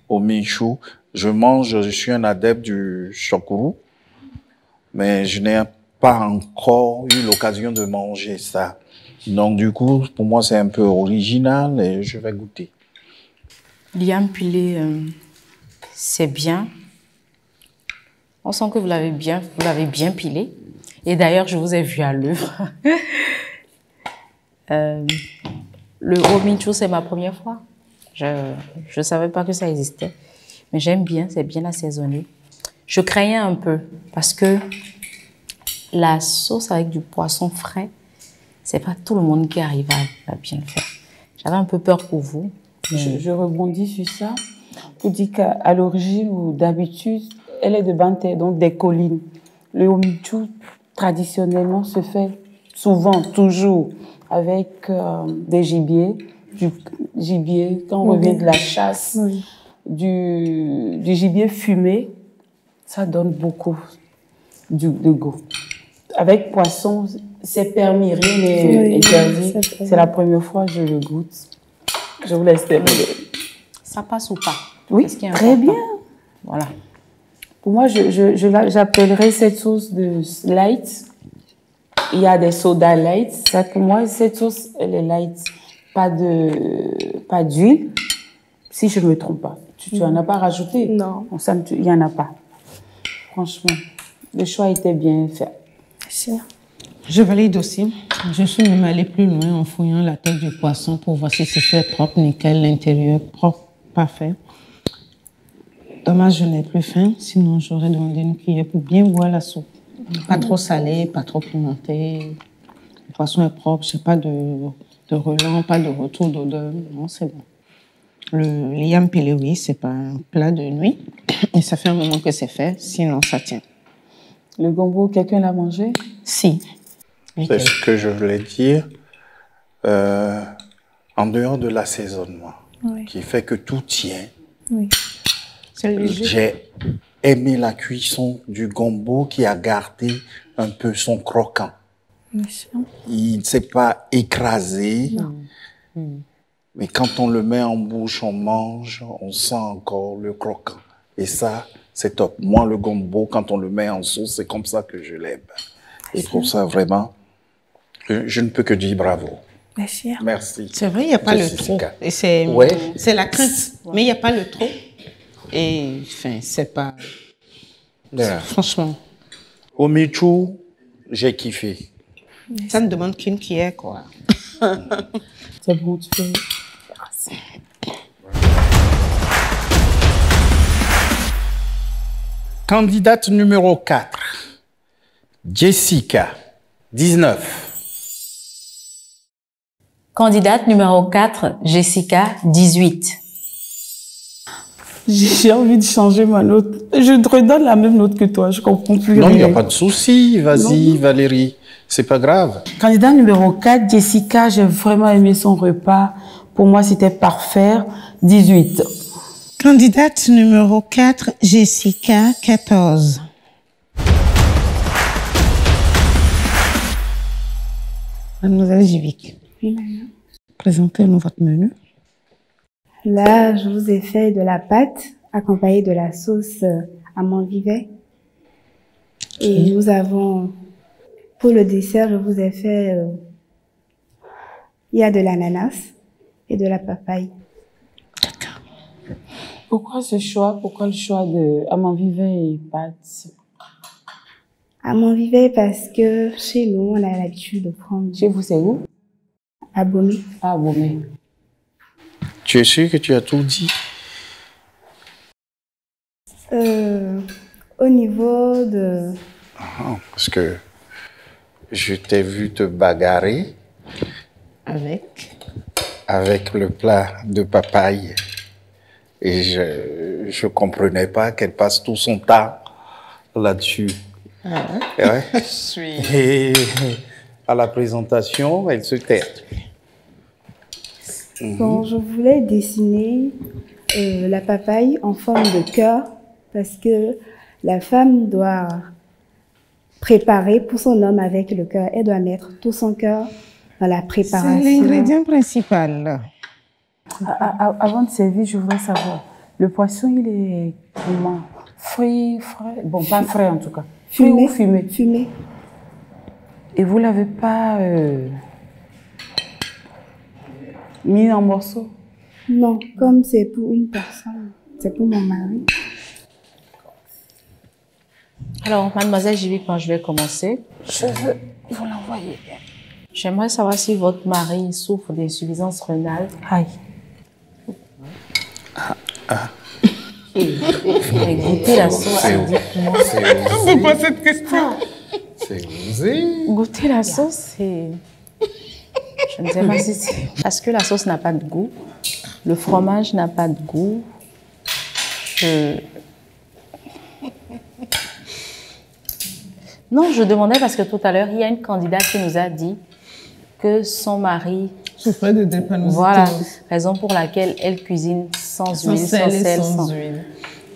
Omichu. Je suis un adepte du chokourou, mais je n'ai pas encore eu l'occasion de manger ça. Donc, du coup, pour moi, c'est un peu original et je vais goûter. Liam pilé, c'est bien. On sent que vous l'avez bien pilé. Et d'ailleurs, je vous ai vu à l'œuvre. Le omichu, c'est ma première fois. Je savais pas que ça existait. Mais j'aime bien, c'est bien assaisonné. Je craignais un peu parce que la sauce avec du poisson frais, c'est pas tout le monde qui arrive à bien le faire. J'avais un peu peur pour vous. Je rebondis sur ça. Pour dire qu'à l'origine ou d'habitude, elle est de Banté, donc des collines. Le omichou, traditionnellement, se fait souvent, toujours, avec des gibiers, du gibier, quand on revient de la chasse, du gibier fumé, ça donne beaucoup de goût. Avec poisson, c'est permis, rien n'est interdit. C'est la première fois que je le goûte. Je vous laisse terminer. Ça passe ou pas? Oui, très bien. Voilà. Pour moi, j'appellerais cette sauce de light. Il y a des sodas light. Ça, pour moi, cette sauce, elle est light. Pas d'huile. Si je ne me trompe pas. Tu n'en as pas rajouté? Non. Il n'y en a pas. Franchement, le choix était bien fait. Merci. Je valide aussi. Je suis même allée plus loin en fouillant la tête du poisson pour voir si c'était propre, nickel, l'intérieur propre, parfait. Dommage, je n'ai plus faim, sinon j'aurais demandé une cuillère pour bien boire la soupe. Pas trop salé, pas trop pimenté. Le poisson est propre, je n'ai pas de relent, pas de retour d'odeur. Non, c'est bon. Le yam pelewi, c'est pas un plat de nuit. Et ça fait un moment que c'est fait, sinon ça tient. Le gombo, quelqu'un l'a mangé? Si. C'est ce que je voulais dire. En dehors de l'assaisonnement, qui fait que tout tient, j'ai aimé la cuisson du gombo qui a gardé un peu son croquant. Il ne s'est pas écrasé. Mais quand on le met en bouche, on mange, on sent encore le croquant. Et ça, c'est top. Moi, le gombo, quand on le met en sauce, c'est comme ça que je l'aime. Et pour ça, vraiment, je ne peux que dire bravo. Merci. Merci. C'est vrai, il n'y a pas le trop. Et c'est la crainte. Mais il n'y a pas le trop. Et enfin, c'est pas... Franchement. Omichou, j'ai kiffé. Ça ne demande qu'une cuillère, quoi. C'est bon, tu fais... Candidate numéro 4, Jessica, 19. Candidate numéro 4, Jessica, 18. J'ai envie de changer ma note. Je te redonne la même note que toi, je comprends plus rien. Non, il n'y a pas de souci. Vas-y, Valérie. C'est pas grave. Candidat numéro 4, Jessica, j'ai vraiment aimé son repas. Pour moi, c'était parfait. 18. Candidate numéro 4, Jessica, 14. Mademoiselle Jivic, présentez-nous votre menu. Là, je vous ai fait de la pâte accompagnée de la sauce amande vivet. Et nous avons, pour le dessert, je vous ai fait, il y a de l'ananas et de la papaye. D'accord. Pourquoi ce choix? Pourquoi le choix de amande vivet et pâte? Amande vivet parce que chez nous, on a l'habitude de prendre... Chez vous, c'est où? À Bomé. À Bomé. Tu es sûr que tu as tout dit? Au niveau de... Parce que je t'ai vu te bagarrer. Avec le plat de papaye. Et je comprenais pas qu'elle passe tout son temps là-dessus. Et à la présentation, elle se tait. Bon, je voulais dessiner la papaye en forme de cœur parce que la femme doit préparer pour son homme avec le cœur. Elle doit mettre tout son cœur dans la préparation. C'est l'ingrédient principal. Avant de servir, je voudrais savoir, le poisson, il est comment? Frit, frais? Bon, pas frais en tout cas. Fumé ou fumé? Fumé. Et vous l'avez pas mis en morceaux? Non, comme c'est pour une personne, c'est pour mon mari. Alors, mademoiselle Jivic, quand je vais commencer, je veux vous l'envoyer. J'aimerais savoir si votre mari souffre d'insuffisance rénale. Aïe. Goûtez la sauce. C'est pas cette question. C'est osé. Goûter la sauce, c'est... Je ne sais pas si c'est... Parce que la sauce n'a pas de goût. Le fromage n'a pas de goût. Non, je demandais parce que tout à l'heure, il y a une candidate qui nous a dit que son mari souffrait de drépanocytose. Voilà, raison pour laquelle elle cuisine sans huile, sans sel, sans huile.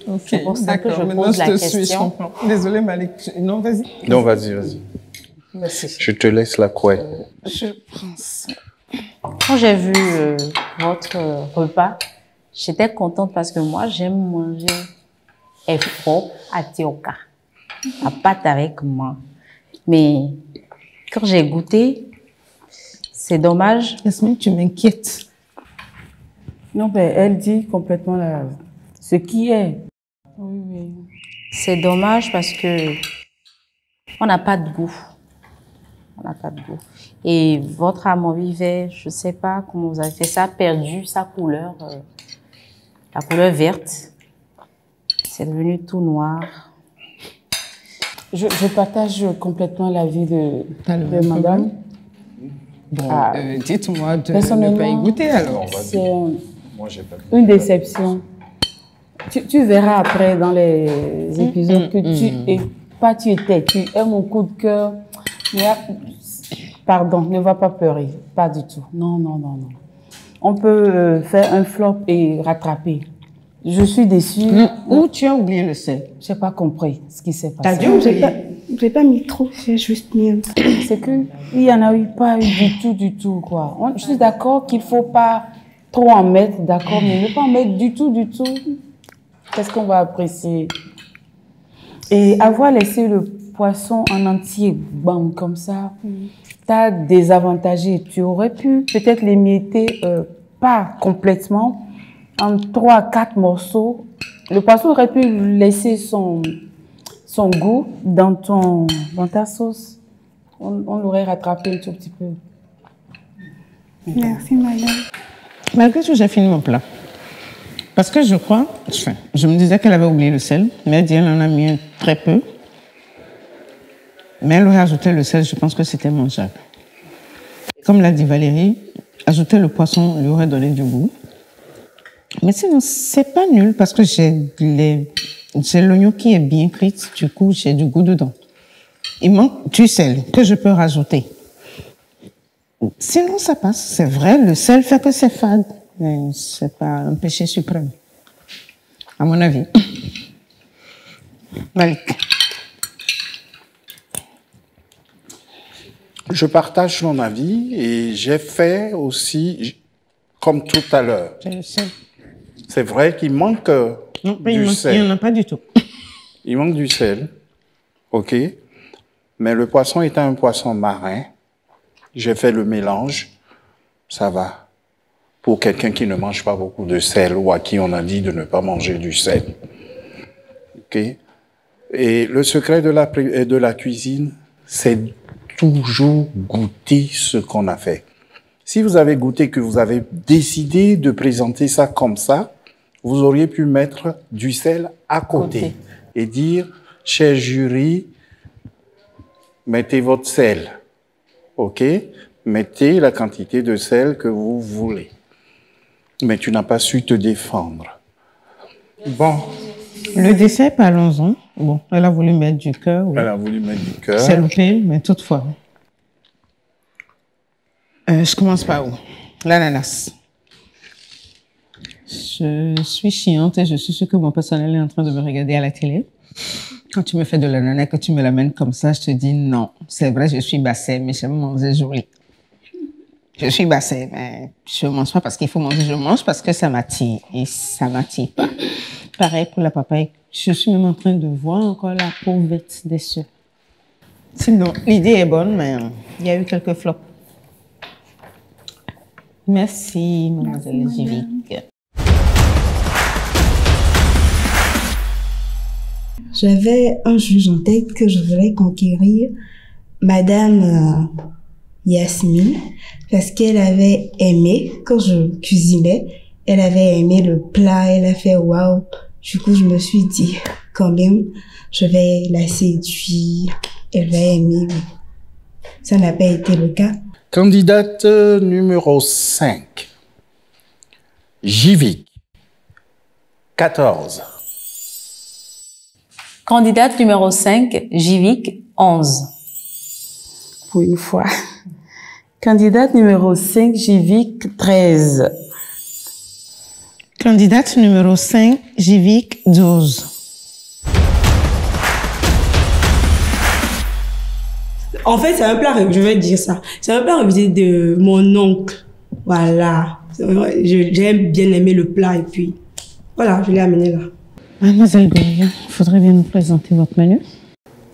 Ok, c'est pour ça que je pose la question. Je comprends. Désolée, Malik. Non, vas-y. Non, vas-y. Merci. Je te laisse la couette. Je prends ça. Quand j'ai vu votre repas, j'étais contente parce que moi, j'aime manger efro à tioka, à pâte avec moi. Mais quand j'ai goûté, c'est dommage. Yasmine, tu m'inquiètes. Non, ben, elle dit complètement ce qui est. Oui, oui. C'est dommage parce que on n'a pas de goût. On n'a pas de goût. Et votre amandivier, je ne sais pas comment vous avez fait ça, a perdu sa couleur, la couleur verte. C'est devenu tout noir. Je partage complètement l'avis de madame. Bon, dites-moi de ne pas y goûter alors. C'est une déception. Tu verras après dans les épisodes que tu es mon coup de cœur. Pardon, ne va pas pleurer. Pas du tout. Non. On peut faire un flop et rattraper. Je suis déçue. Ou tu as oublié le sel. Je n'ai pas compris ce qui s'est passé. T'as dû oublier. J'ai pas mis trop, j'ai juste mis un peu. C'est que il y en a pas eu du tout, quoi. Je suis d'accord qu'il faut pas trop en mettre, d'accord, mais ne pas en mettre du tout. Qu'est-ce qu'on va apprécier? Et avoir laissé le poisson en entier, bam, comme ça, t'as désavantagé. Tu aurais pu peut-être l'émietter, pas complètement, en 3 à 4 morceaux. Le poisson aurait pu laisser son goût dans ta sauce. On l'aurait rattrapé un tout petit peu. Merci, madame. Malgré tout, j'ai fini mon plat. Parce que je crois, je me disais qu'elle avait oublié le sel, mais elle dit qu'elle en a mis très peu. Mais elle aurait ajouté le sel, je pense que c'était mangeable. Comme l'a dit Valérie, ajouter le poisson lui aurait donné du goût. Mais sinon, c'est pas nul parce que j'ai l'oignon qui est bien cuit, du coup, j'ai du goût dedans. Il manque du sel que je peux rajouter. Sinon, ça passe. C'est vrai, le sel fait que c'est fade. Mais c'est pas un péché suprême, à mon avis. Malik. Je partage ton avis et j'ai fait aussi, comme tout à l'heure. C'est vrai qu'il manque du sel. Il n'y en a pas du tout. Il manque du sel, ok. Mais le poisson étant un poisson marin, j'ai fait le mélange, ça va. Pour quelqu'un qui ne mange pas beaucoup de sel ou à qui on a dit de ne pas manger du sel. Ok. Et le secret de la cuisine, c'est toujours goûter ce qu'on a fait. Si vous avez goûté, que vous avez décidé de présenter ça comme ça, vous auriez pu mettre du sel à côté et dire, cher jury, mettez votre sel. Ok? Mettez la quantité de sel que vous voulez. Mais tu n'as pas su te défendre. Bon. Le dessert, parlons-en. Bon, elle a voulu mettre du cœur. Oui. Elle a voulu mettre du cœur. C'est loupé, mais toutefois. Je commence par où? L'ananas. Je suis chiante et je suis sûre que mon personnel est en train de me regarder à la télé. Quand tu me fais de l'ananas, que tu me l'amènes comme ça, je te dis non. C'est vrai, je suis bassée, mais j'aime manger joli. Je suis bassée, mais je ne mange pas parce qu'il faut manger. Je mange parce que ça m'attire et ça ne m'attire pas. Pareil pour la papaye. Je suis même en train de voir encore la peau verte dessus. Sinon, l'idée est bonne, mais il y a eu quelques flops. Merci, mademoiselle Jivic. J'avais un juge en tête que je voulais conquérir, madame Yasmine, parce qu'elle avait aimé, quand je cuisinais, elle avait aimé le plat, elle a fait waouh. Du coup, je me suis dit, quand même, je vais la séduire, elle va aimer. Ça n'a pas été le cas. Candidate numéro 5. Jivic, 14. Candidate numéro 5, Jivik, 11. Pour une fois. Candidate numéro 5, Jivik, 13. Candidate numéro 5, Jivik, 12. En fait, c'est un plat, je vais dire ça. C'est un plat révisé de mon oncle. Voilà. J'ai bien aimé le plat et puis, voilà, je l'ai amené là. Mademoiselle Gloria, il faudrait bien nous présenter votre menu.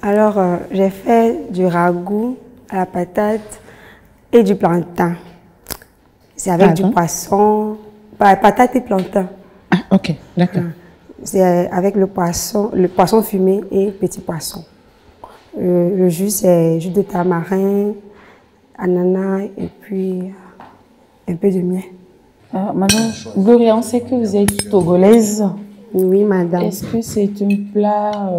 Alors, j'ai fait du ragoût à la patate et du plantain. C'est avec du poisson, patate et plantain. Ah, ok, d'accord. C'est avec le poisson fumé et petit poisson. Le jus, c'est jus de tamarin, ananas et puis un peu de miel. Madame Gloria, on sait que vous êtes togolaise. Oui, madame. Est-ce que c'est un plat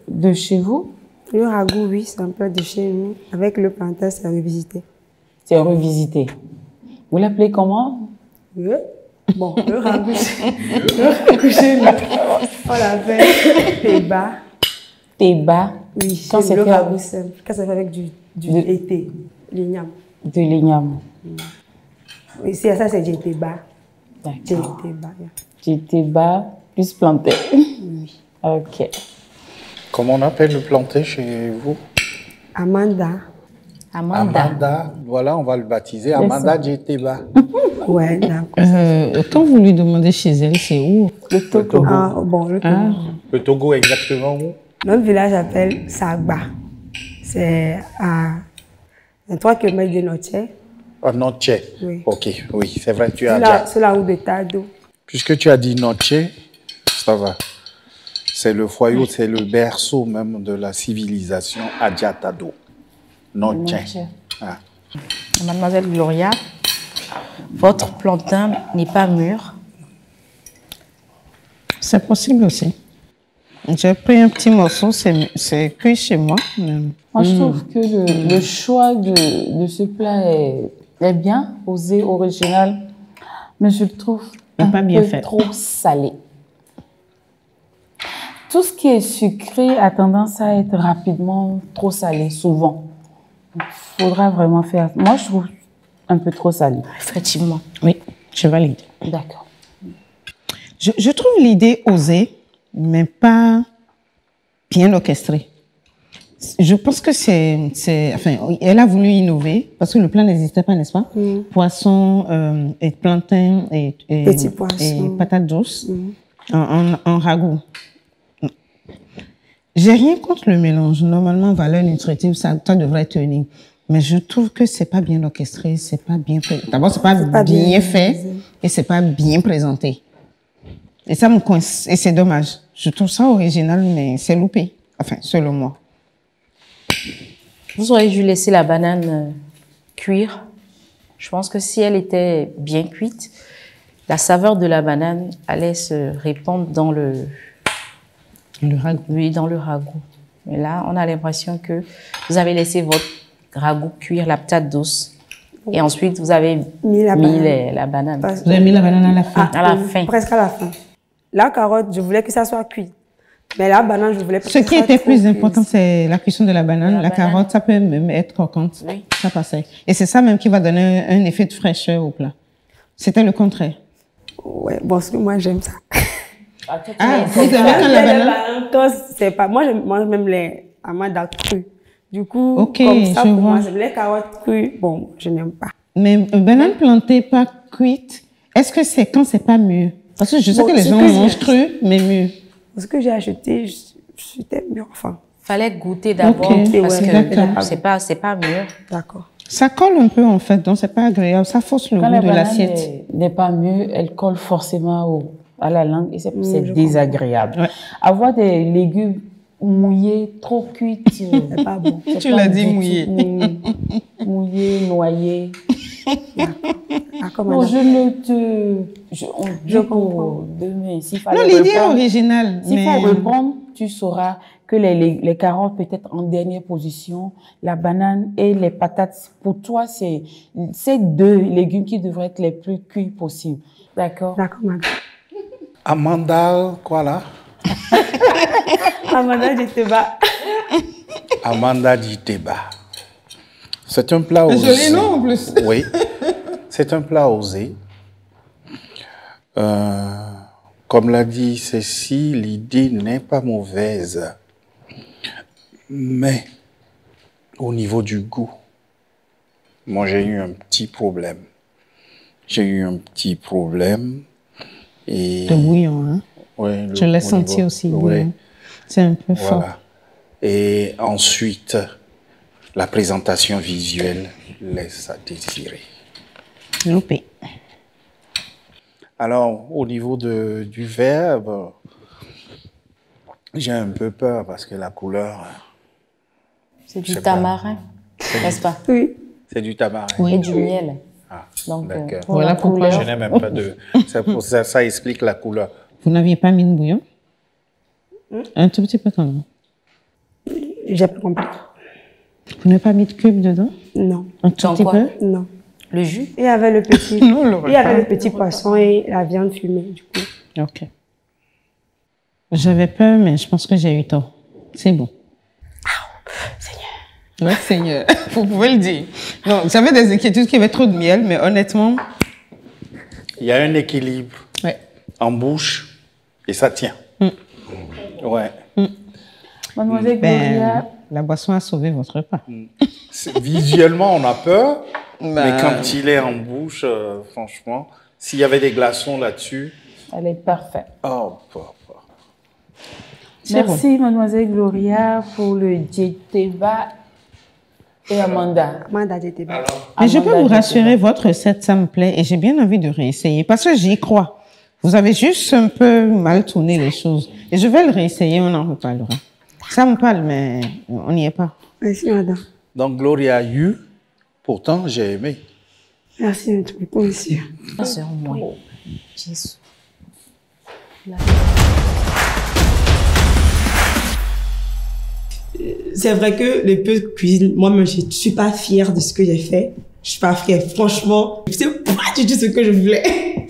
de chez vous? Le ragoût, oui, c'est un plat de chez nous. Avec le plantain, c'est revisité. C'est revisité. Vous l'appelez comment? Oui. Bon, le ragoût, chez nous, on l'appelle teba. Teba. Oui, quand c'est le ragoût simple. Quand c'est avec du été, l'igname. De l'igname. Oui, ça, c'est du teba. D'accord. Du teba plus plantain. Oui. Ok. Comment on appelle le plantain chez vous? Amanda. Amanda, voilà, on va le baptiser. Amanda Djeteba. Ouais, d'accord. Quand vous lui demandez chez elle, c'est où? Le Togo. Ah, bon, le Togo. Le Togo, exactement où? Notre village s'appelle Sagba. C'est à 3 km de Noche. Noche. Oui. Ok, oui, c'est vrai, tu as déjà... C'est la route de Tado. Puisque tu as dit Noche, ça va. C'est le foyer, c'est le berceau même de la civilisation Adjatado. Noche. Ah. Mademoiselle Gloria, votre plantain n'est pas mûr. C'est possible aussi. J'ai pris un petit morceau, c'est cuit chez moi. Moi, je trouve que le choix de ce plat est bien, osé, original, mais je le trouve un peu trop salé. Tout ce qui est sucré a tendance à être rapidement trop salé, souvent. Il faudra vraiment faire... Moi, je trouve un peu trop salé. Effectivement. Oui, je valide. D'accord. Je trouve l'idée osée, mais pas bien orchestrée. Je pense que enfin, elle a voulu innover, parce que le plat n'existait pas, n'est-ce pas? Poisson et plantain et patates douces en ragoût. J'ai rien contre le mélange. Normalement, valeur nutritive, ça devrait tenir. Mais je trouve que c'est pas bien orchestré, c'est pas bien fait. D'abord, c'est pas bien fait et c'est pas bien présenté. Et ça me coince. Et c'est dommage. Je trouve ça original, mais c'est loupé. Enfin, selon moi. Vous auriez dû laisser la banane cuire. Je pense que si elle était bien cuite, la saveur de la banane allait se répandre dans le ragoût. Oui, dans le ragoût. Mais là, on a l'impression que vous avez laissé votre ragoût cuire, la patate douce. Et ensuite, vous avez mis la banane. Vous avez mis la banane à la fin? À la fin. Presque à la fin. La carotte, je voulais que ça soit cuit. Mais la banane, je voulais pas. Ce qui était plus important, c'est la cuisson de la banane. La carotte, ça peut même être croquante. Oui. Ça passait. Et c'est ça même qui va donner un effet de fraîcheur au plat. C'était le contraire. Ouais, bon, parce que moi, j'aime ça. Vous aimez quand la banane? C'est pas... Moi, je mange même les amandas crus. Du coup, okay, comme ça, pour moi, vois. les carottes crues, bon, je n'aime pas. Mais une banane plantée, pas cuite, est-ce que c'est quand c'est pas mûr? Parce que je sais que les gens mangent cru, mais mûr. Ce que j'ai acheté, c'était mûr, enfin. Fallait goûter d'abord, parce que c'est pas mûr. D'accord. Ça colle un peu, en fait, donc c'est pas agréable. Ça fausse le goût de l'assiette. Quand la banane n'est pas mûre, elle colle forcément à la langue et c'est désagréable. Ouais. Avoir des légumes mouillés, trop cuits, c'est pas bon. Tu l'as dit mouillé. Mouillé, noyé. Non, je ne te... Je comprends. Non, l'idée est originale. S'il faut reprendre, tu sauras que les carottes peut-être en dernière position, la banane et les patates, pour toi, c'est ces deux légumes qui devraient être les plus cuits possibles. D'accord? D'accord, madame. Amanda, quoi là? Amanda Diteba. Amanda Diteba. C'est un plat osé. Joli nom en plus. Oui, c'est un plat osé. Comme l'a dit Cécile, l'idée n'est pas mauvaise. Mais au niveau du goût, moi j'ai eu un petit problème. Et le bouillon, hein? Ouais, je l'ai senti aussi. Ouais. C'est un peu fort. Voilà. Et ensuite, la présentation visuelle laisse à désirer. Loupé. Alors, au niveau du verbe, j'ai un peu peur parce que la couleur... C'est du tamarin, n'est-ce pas? Oui. C'est du tamarin. Oui. Et du miel. Ah, donc, voilà pourquoi je n'ai même pas de... ça explique la couleur. Vous n'aviez pas mis de bouillon? Un tout petit peu quand même. J'ai pas compris. Vous n'avez pas mis de cube dedans? Non. Un tout petit peu? Non. Le jus? Il y avait le petit, non, il y avait le petit poisson et la viande fumée, du coup. Ok. J'avais peur, mais je pense que j'ai eu tort. C'est bon. Seigneur. Ouais, Seigneur. Vous pouvez le dire. Non, j'avais des inquiétudes qu'il y avait trop de miel, mais honnêtement... Il y a un équilibre en bouche et ça tient. Ouais. Mademoiselle Gloria... La boisson a sauvé votre repas. Visuellement, on a peur, mais quand il est en bouche, franchement, s'il y avait des glaçons là-dessus... Elle est parfaite. Oh, merci, Mademoiselle Gloria, pour le Diteba et Amanda. Amanda Diteba. Mais je peux vous rassurer, votre recette, ça me plaît et j'ai bien envie de réessayer parce que j'y crois. Vous avez juste un peu mal tourné les choses. Et je vais le réessayer, on en reparlera. Ça me parle, mais on n'y est pas. Merci, madame. Donc, Gloria a eu, pourtant, j'ai aimé. Merci, monsieur. C'est au moins. Jésus. C'est vrai que le peu de cuisine, moi-même, je ne suis pas fière de ce que j'ai fait. Je suis pas fière. Franchement, c'est pas du tout ce que je voulais.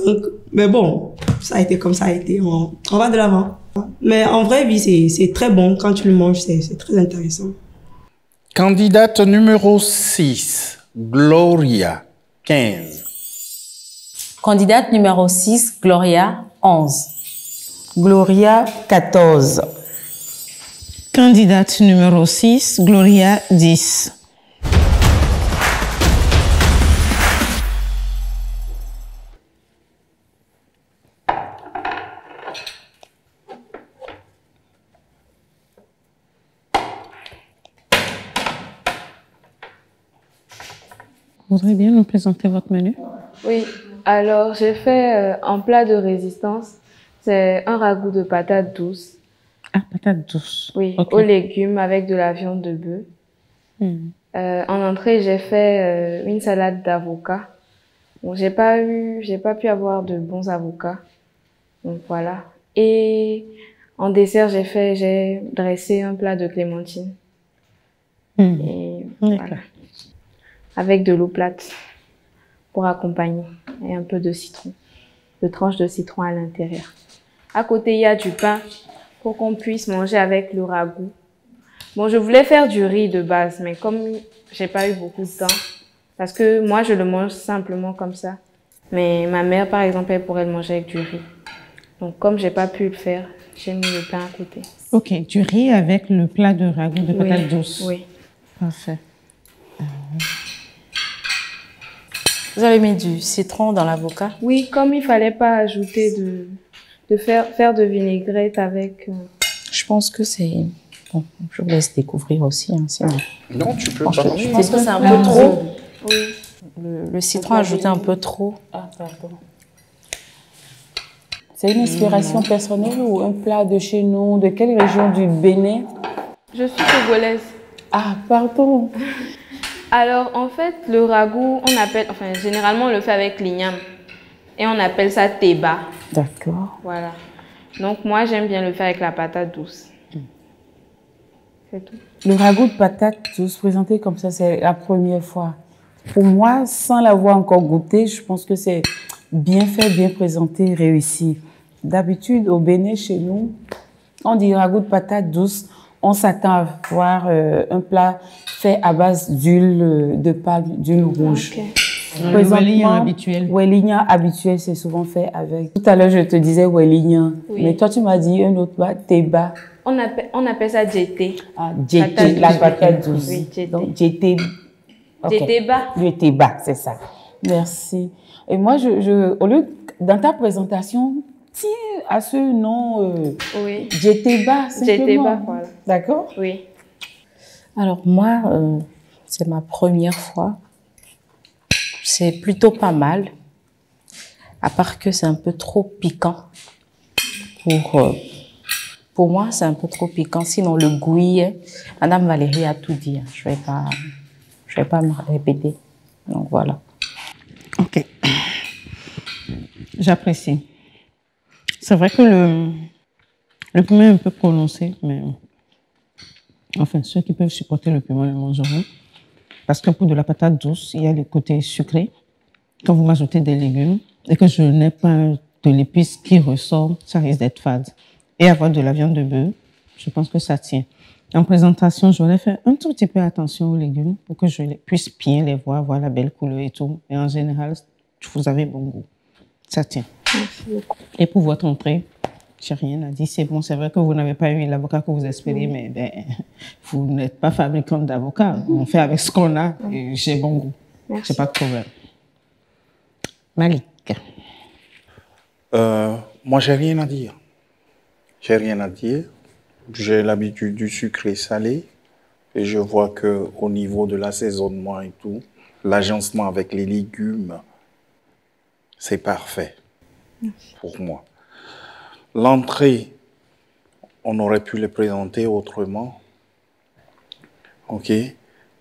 Donc, mais bon, ça a été comme ça a été. On va de l'avant. Mais en vrai, oui, c'est très bon. Quand tu le manges, c'est très intéressant. Candidate numéro 6, Gloria, 15. Candidate numéro 6, Gloria, 11. Gloria, 14. Candidate numéro 6, Gloria, 10. Vous voudriez bien nous présenter votre menu? Oui, alors j'ai fait un plat de résistance. C'est un ragoût de patates douces. Ah, patates douces. Oui, okay. Aux légumes avec de la viande de bœuf. En entrée, j'ai fait une salade d'avocat. Bon, j'ai pas pu avoir de bons avocats. Donc voilà. Et en dessert, j'ai dressé un plat de clémentine. Et voilà. Avec de l'eau plate pour accompagner et un peu de citron, de tranches de citron à l'intérieur. À côté, il y a du pain pour qu'on puisse manger avec le ragoût. Bon, je voulais faire du riz de base, mais comme j'ai pas eu beaucoup de temps, parce que moi, je le mange simplement comme ça. Mais ma mère, par exemple, elle pourrait le manger avec du riz. Donc, comme j'ai pas pu le faire, j'ai mis le pain à côté. Ok, du riz avec le plat de ragoût de patates douces. Oui. Parfait. Vous avez mis du citron dans l'avocat? Oui, comme il fallait pas ajouter de faire de vinaigrette avec... Je pense que c'est... Bon, je vous laisse découvrir aussi. Hein, sinon. Non, tu peux pas. Je pense que c'est un peu trop. Oui. Le citron ajouté un peu trop. Ah, pardon. C'est une inspiration personnelle ou un plat de chez nous? De quelle région du Bénin? Je suis togolaise. Ah, pardon. Alors, en fait, le ragoût, généralement, on le fait avec l'igname. Et on appelle ça teba. D'accord. Voilà. Donc, moi, j'aime bien le faire avec la patate douce. C'est tout. Le ragoût de patate douce présenté comme ça, c'est la première fois. Pour moi, sans l'avoir encore goûté, je pense que c'est bien fait, bien présenté, réussi. D'habitude, au Bénin, chez nous, On dit ragoût de patate douce. On s'attend à voir un plat fait à base d'huile de palme, d'huile rouge. Okay. Le wellignon habituel. Wellignon habituel, c'est souvent fait avec. Tout à l'heure, je te disais wellignon. Oui. Mais toi, tu m'as dit un autre plat, teba. On appelle ça djete. Ah, djete, la patate douce. Oui, djete. Donc, djete. Okay. Djeteba. Djeteba, c'est ça. Merci. Et moi, au lieu, dans ta présentation, tiens à ce nom, oui. Djeteba, simplement. Djeteba, voilà. D'accord? Oui. Alors moi, c'est ma première fois. C'est plutôt pas mal, à part que c'est un peu trop piquant. Pour moi, c'est un peu trop piquant. Sinon, le goût, Madame Valérie a tout dit. Je vais pas me répéter. Donc voilà. Ok. J'apprécie. C'est vrai que le piment est un peu prononcé, mais enfin, ceux qui peuvent supporter le piment le mangeront. Parce que pour de la patate douce, il y a le côté sucré. Quand vous m'ajoutez des légumes et que je n'ai pas de l'épice qui ressort, ça risque d'être fade. Et avoir de la viande de bœuf, je pense que ça tient. En présentation, j'aurais fait un tout petit peu attention aux légumes pour que je puisse bien les voir la belle couleur et tout. Mais en général, vous avez bon goût. Ça tient. Merci beaucoup. Et pour votre entrée, j'ai rien à dire. C'est bon, c'est vrai que vous n'avez pas eu l'avocat que vous espériez, mais vous n'êtes pas fabricante d'avocat. On fait avec ce qu'on a et j'ai bon goût. C'est pas de problème. Malik. Moi, j'ai rien à dire. J'ai rien à dire. J'ai l'habitude du sucré salé et je vois que au niveau de l'assaisonnement et tout, l'agencement avec les légumes, c'est parfait pour moi. L'entrée, on aurait pu le présenter autrement. Ok,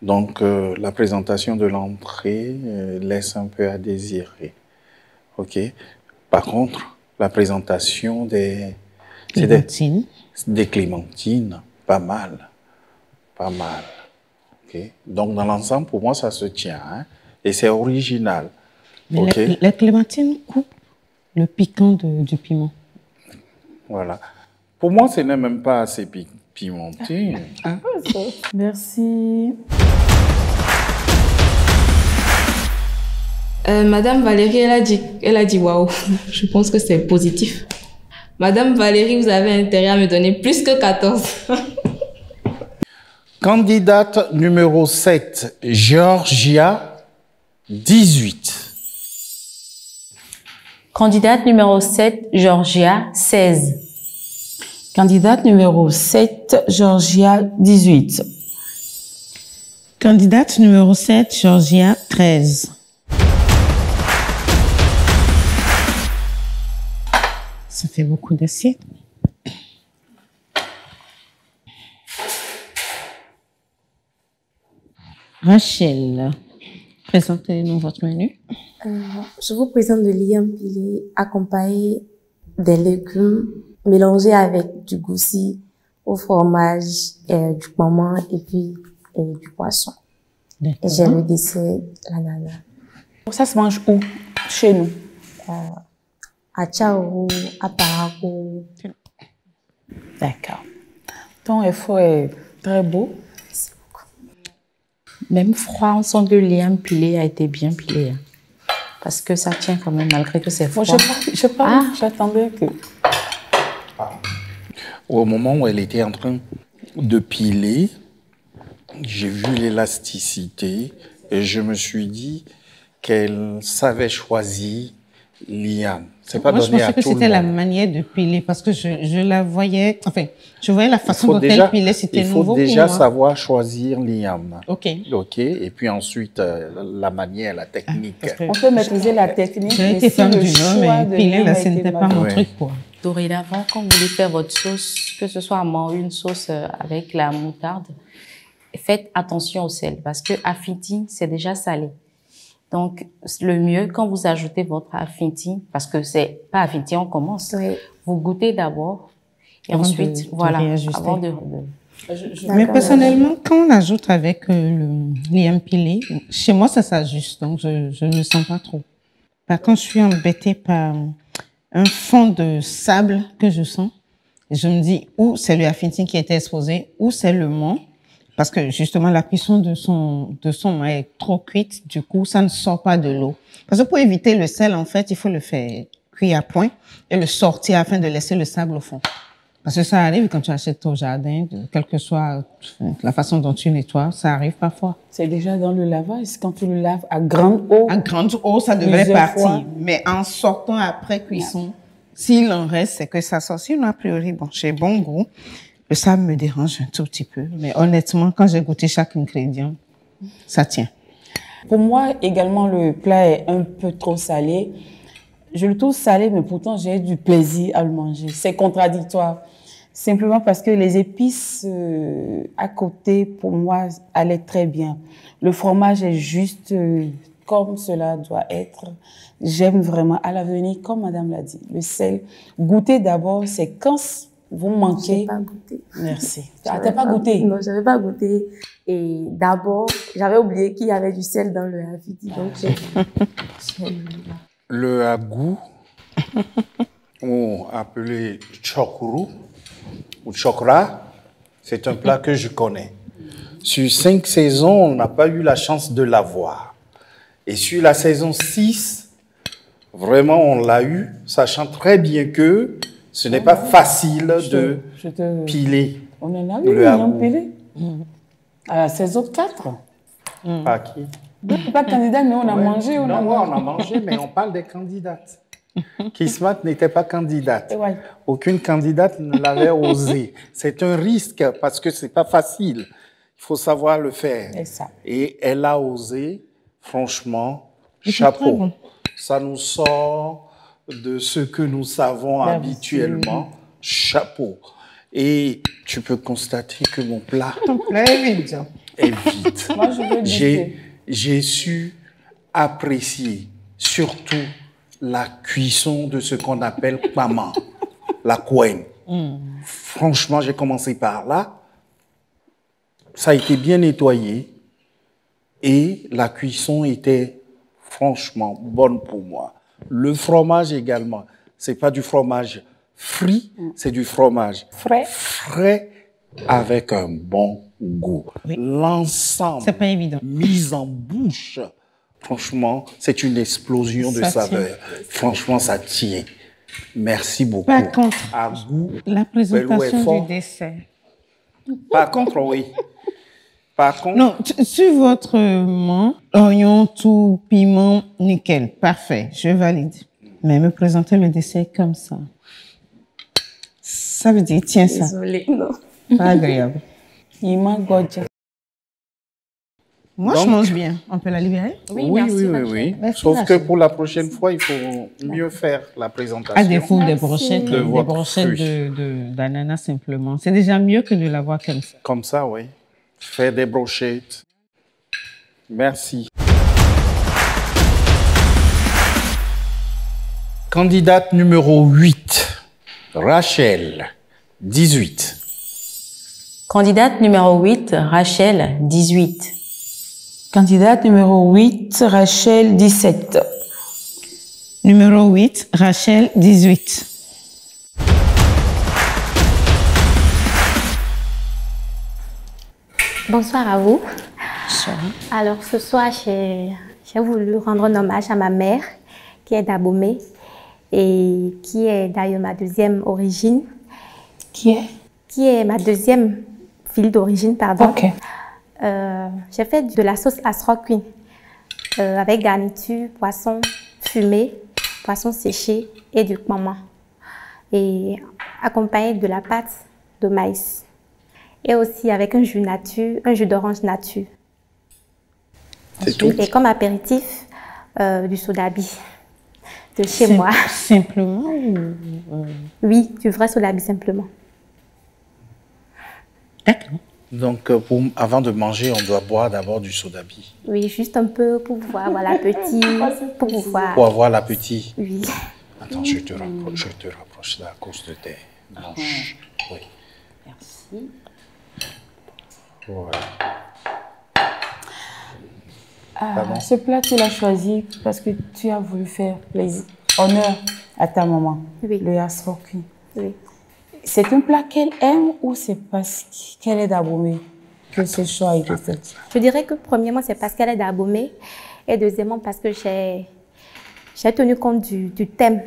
donc la présentation de l'entrée laisse un peu à désirer. Ok, par contre, la présentation des clémentines, pas mal. Pas mal. Okay. Donc, dans l'ensemble, pour moi, ça se tient. Hein? Et c'est original. Mais okay. la clémentine coupe le piquant du piment. Voilà. Pour moi, ce n'est même pas assez pimenté. Ah. Merci. Madame Valérie, elle a dit waouh. Je pense que c'est positif. Madame Valérie, vous avez intérêt à me donner plus que 14. Candidate numéro 7, Georgia, 18. Candidate numéro 7, Georgia, 16. Candidate numéro 7, Georgia, 18. Candidate numéro 7, Georgia, 13. Ça fait beaucoup d'assiettes. Rachel, présentez-nous votre menu. Je vous présente le liam pilé accompagné des légumes mélangés avec du goussi au fromage, du piment et puis du poisson. Et j'ai le dessert, l'ananas. Ça se mange où? Chez nous? À Tchao, à Parago. D'accord. Ton effort est très beau. Merci beaucoup. Même froid, on sent que le liam pilé a été bien pilé. Hein. Parce que ça tient quand même, malgré que c'est froid. J'attendais que... Au moment où elle était en train de piler, j'ai vu l'élasticité et je me suis dit qu'elle savait choisir liam. C'est pas donné à tout le monde. Je pensais que c'était la manière de piler parce que je la voyais, enfin, je voyais la façon dont elle pilait, c'était nouveau pour moi. Il faut déjà savoir choisir liam. Ok. Ok. Et puis ensuite, la manière, la technique. On peut maîtriser la technique. J'ai été femme du nom, mais piler, là, ce n'était pas mon truc, quoi. Dorénavant, quand vous voulez faire votre sauce, que ce soit une sauce avec la moutarde, faites attention au sel parce que affinity, c'est déjà salé. Donc, le mieux, quand vous ajoutez votre affinity, parce que c'est pas affinity, on commence, vous goûtez d'abord et avant ensuite, avant de Mais personnellement, quand on ajoute avec le liam pilé, chez moi, ça s'ajuste, donc je ne le sens pas trop. Par contre, je suis embêtée par un fond de sable que je sens. Je me dis, ou c'est le affinity qui était exposé, ou c'est le mont. Parce que justement, la cuisson de son mât est trop cuite. Du coup, ça ne sort pas de l'eau. Parce que pour éviter le sel, en fait, il faut le faire cuire à point et le sortir afin de laisser le sable au fond. Parce que ça arrive quand tu achètes ton jardin, quelle que soit la façon dont tu nettoies, ça arrive parfois. C'est déjà dans le lavage, quand tu le laves à grande eau. À grande eau, ça devrait partir. Mais en sortant après cuisson, s'il en reste, c'est que ça sort. Sinon, a priori, bon, j'ai bon goût. Le sable me dérange un tout petit peu. Mais honnêtement, quand j'ai goûté chaque ingrédient, ça tient. Pour moi, également, le plat est un peu trop salé. Je le trouve salé, mais pourtant, j'ai du plaisir à le manger. C'est contradictoire. Simplement parce que les épices à côté, pour moi, allaient très bien. Le fromage est juste comme cela doit être. J'aime vraiment, à l'avenir, comme madame l'a dit, le sel. Goûter d'abord, c'est quand vous manquez. J'ai pas goûté. Merci. Ah, t'as pas goûté? Non, j'avais pas goûté. Et d'abord, j'avais oublié qu'il y avait du sel dans le havidi. Donc, le agou, ou appelé chokru, ou chokra, c'est un plat que je connais. Sur 5 saisons, on n'a pas eu la chance de l'avoir. Et sur la saison 6, vraiment, on l'a eu, sachant très bien que ce n'est pas facile de piler. On en a eu, on a pilé. À la saison 4. Pas qui? Pas candidat, mais on a mangé. On a mangé, mais on parle des candidates. Kismat n'était pas candidate. Ouais. Aucune candidate ne l'avait osé. C'est un risque parce que c'est pas facile. Il faut savoir le faire. Et elle a osé, franchement, chapeau. Bon. Ça nous sort de ce que nous savons habituellement. Chapeau. Et tu peux constater que mon plat est vide. Moi, je veux goûter. J'ai su apprécier surtout la cuisson de ce qu'on appelle maman, la couenne. Franchement, j'ai commencé par là. Ça a été bien nettoyé et la cuisson était franchement bonne pour moi. Le fromage également, c'est pas du fromage frit, c'est du fromage frais avec un bon goût. L'ensemble, c'est pas évident, mis en bouche, franchement, c'est une explosion de saveurs. Franchement, ça tient. Merci beaucoup. Par contre, à goût, la présentation du dessert. Par contre, oui. Par contre, non, sur votre mont, oignon, tout, piment, nickel, parfait, je valide. Mais me présenter le dessert comme ça, ça veut dire, tiens ça. Désolée, non. Pas agréable. Il manque Godja. Moi, je mange bien. On peut la libérer? Oui, oui. Sauf que pour la prochaine fois, il faut mieux faire la présentation. À défaut des brochettes, d'ananas simplement. C'est déjà mieux que de l'avoir comme ça. Comme ça, oui. Faire des brochettes. Merci. Candidate numéro 8, Rachel, 18. Candidate numéro 8, Rachel, 18. Candidate numéro 8, Rachel, 17. Numéro 8, Rachel, 18. Bonsoir à vous. Bonsoir. Alors ce soir, j'ai voulu rendre un hommage à ma mère qui est d'Abomey et qui est d'ailleurs ma deuxième origine. Qui est ma deuxième ville d'origine, pardon. Ok. J'ai fait de la sauce Asro Queen avec garniture, poisson fumé, poisson séché et du maman. Et accompagné de la pâte de maïs. Et aussi avec un jus nature, un jus d'orange nature. C'est tout. Et comme apéritif, du sodabi de chez moi. Simplement Oui, du vrai sodabi simplement. D'accord. Donc, avant de manger, on doit boire d'abord du sodabi. Oui, juste un peu pour pouvoir avoir l'appétit. Pour avoir l'appétit. Oui. Attends, je te rapproche là à cause de tes manches. Oui. Merci. Voilà. Ce plat, tu l'as choisi parce que tu as voulu faire plaisir, honneur à ta maman, le Asro Queen. Oui. C'est un plat qu'elle aime ou c'est parce qu'elle est d'Abomey que ce choix a été fait? Je dirais que premièrement, c'est parce qu'elle est d'Abomey et deuxièmement, parce que j'ai tenu compte du thème.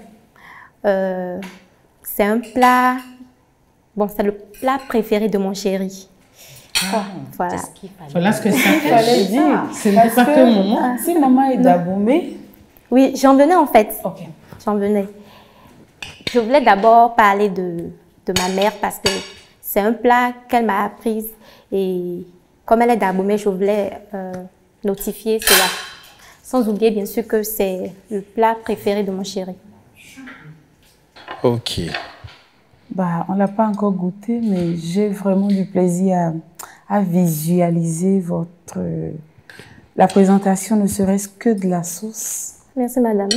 C'est un plat, bon, c'est le plat préféré de mon chéri. Voilà. Voilà ce que ça fallait dire. Ce n'est pas que maman. Si maman est d'Abomey. Oui, j'en venais en fait. Ok. J'en venais. Je voulais d'abord parler de ma mère parce que c'est un plat qu'elle m'a appris et comme elle est d'Abomey, je voulais notifier cela. Sans oublier bien sûr que c'est le plat préféré de mon chéri. Ok. Bah, on ne l'a pas encore goûté, mais j'ai vraiment du plaisir à visualiser la présentation, ne serait-ce que de la sauce. Merci, madame.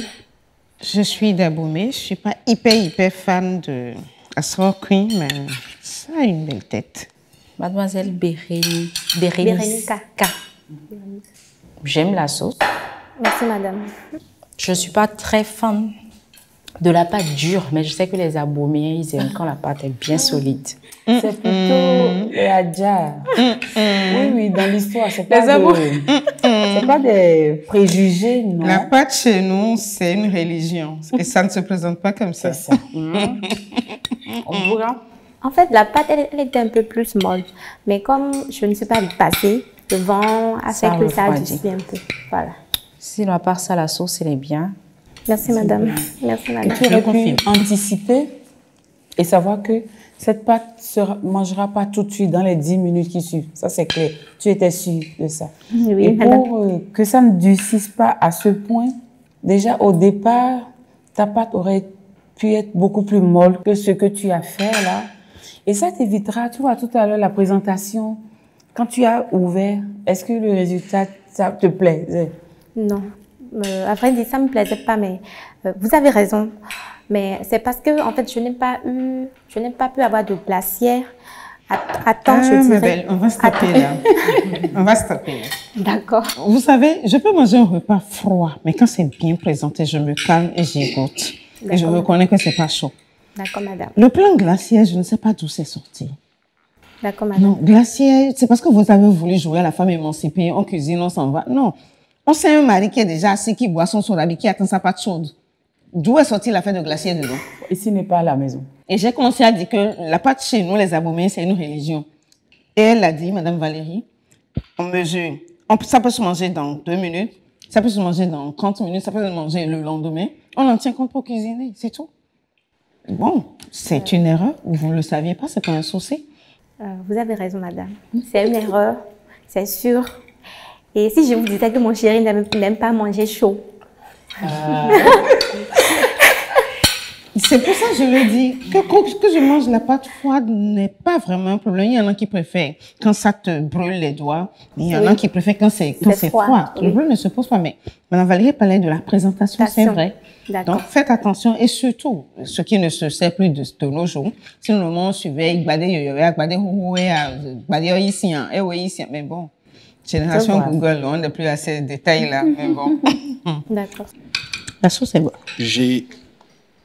Je suis d'Abomey. Je ne suis pas hyper fan de Asro Queen, mais ça a une belle tête. Mademoiselle Bérénica. J'aime la sauce. Merci, madame. Je ne suis pas très fan de la pâte dure, mais je sais que les Aboméens, ils aiment quand la pâte est bien solide. C'est plutôt les adja. Oui, dans l'histoire, c'est pas des préjugés, non. La pâte chez nous, c'est une religion et ça ne se présente pas comme ça. En fait, la pâte, elle était un peu plus molle, mais comme je ne suis pas passée, le vent a fait que ça a adouci un peu. Voilà. Sinon, à part ça, la sauce, elle est bien. Merci, madame. Merci, madame. Tu aurais pu anticiper et savoir que cette pâte ne mangera pas tout de suite dans les 10 minutes qui suivent. Ça, c'est clair. Tu étais sûre de ça. Oui, et pour que ça ne durcisse pas à ce point, déjà au départ, ta pâte aurait pu être beaucoup plus molle que ce que tu as fait là. Et ça t'évitera, tu vois, tout à l'heure, la présentation, quand tu as ouvert, est-ce que le résultat, ça te plaît? Non. À vrai dire, ça ne me plaisait pas, mais vous avez raison. Mais c'est parce que, en fait, je n'ai pas pu avoir de glacière à temps, je dirais. Belle, on va stopper là. On va stopper là. D'accord. Vous savez, je peux manger un repas froid, mais quand c'est bien présenté, je me calme et j'y goûte. Et je reconnais que c'est pas chaud. D'accord, madame. Le plan glaciaire, je ne sais pas d'où c'est sorti. D'accord, madame. Non, glaciaire, c'est parce que vous avez voulu jouer à la femme émancipée, on cuisine, on s'en va. Non. On sait un mari qui est déjà assis, qui boit son soda, qui attend sa pâte chaude. D'où est sortie l'affaire de glacier dedans? Ici n'est pas à la maison. Et j'ai commencé à dire que la pâte chez nous, les Aboméens, c'est une religion. Et elle a dit, Madame Valérie, on mesure. Ça peut se manger dans 2 minutes, ça peut se manger dans 30 minutes, ça peut se manger le lendemain. On en tient compte pour cuisiner, c'est tout. Bon, c'est une erreur, vous ne le saviez pas, c'est pas un souci. Vous avez raison, madame. C'est une erreur, c'est sûr. Et si je vous disais que mon chéri n'aime pas manger chaud? C'est pour ça que je le dis, que je mange la pâte froide n'est pas vraiment un problème. Il y en a qui préfèrent quand ça te brûle les doigts. Il y en a qui préfèrent quand c'est froid. Oui. Le problème ne se pose pas. Mais Mme Valérie parlait de la présentation, c'est vrai. Donc faites attention et surtout, ce qui ne se sert plus de nos jours, si le moment suivait, mais bon, génération Google, on n'a plus assez de détails là, mais bon. D'accord. La sauce est bonne. J'ai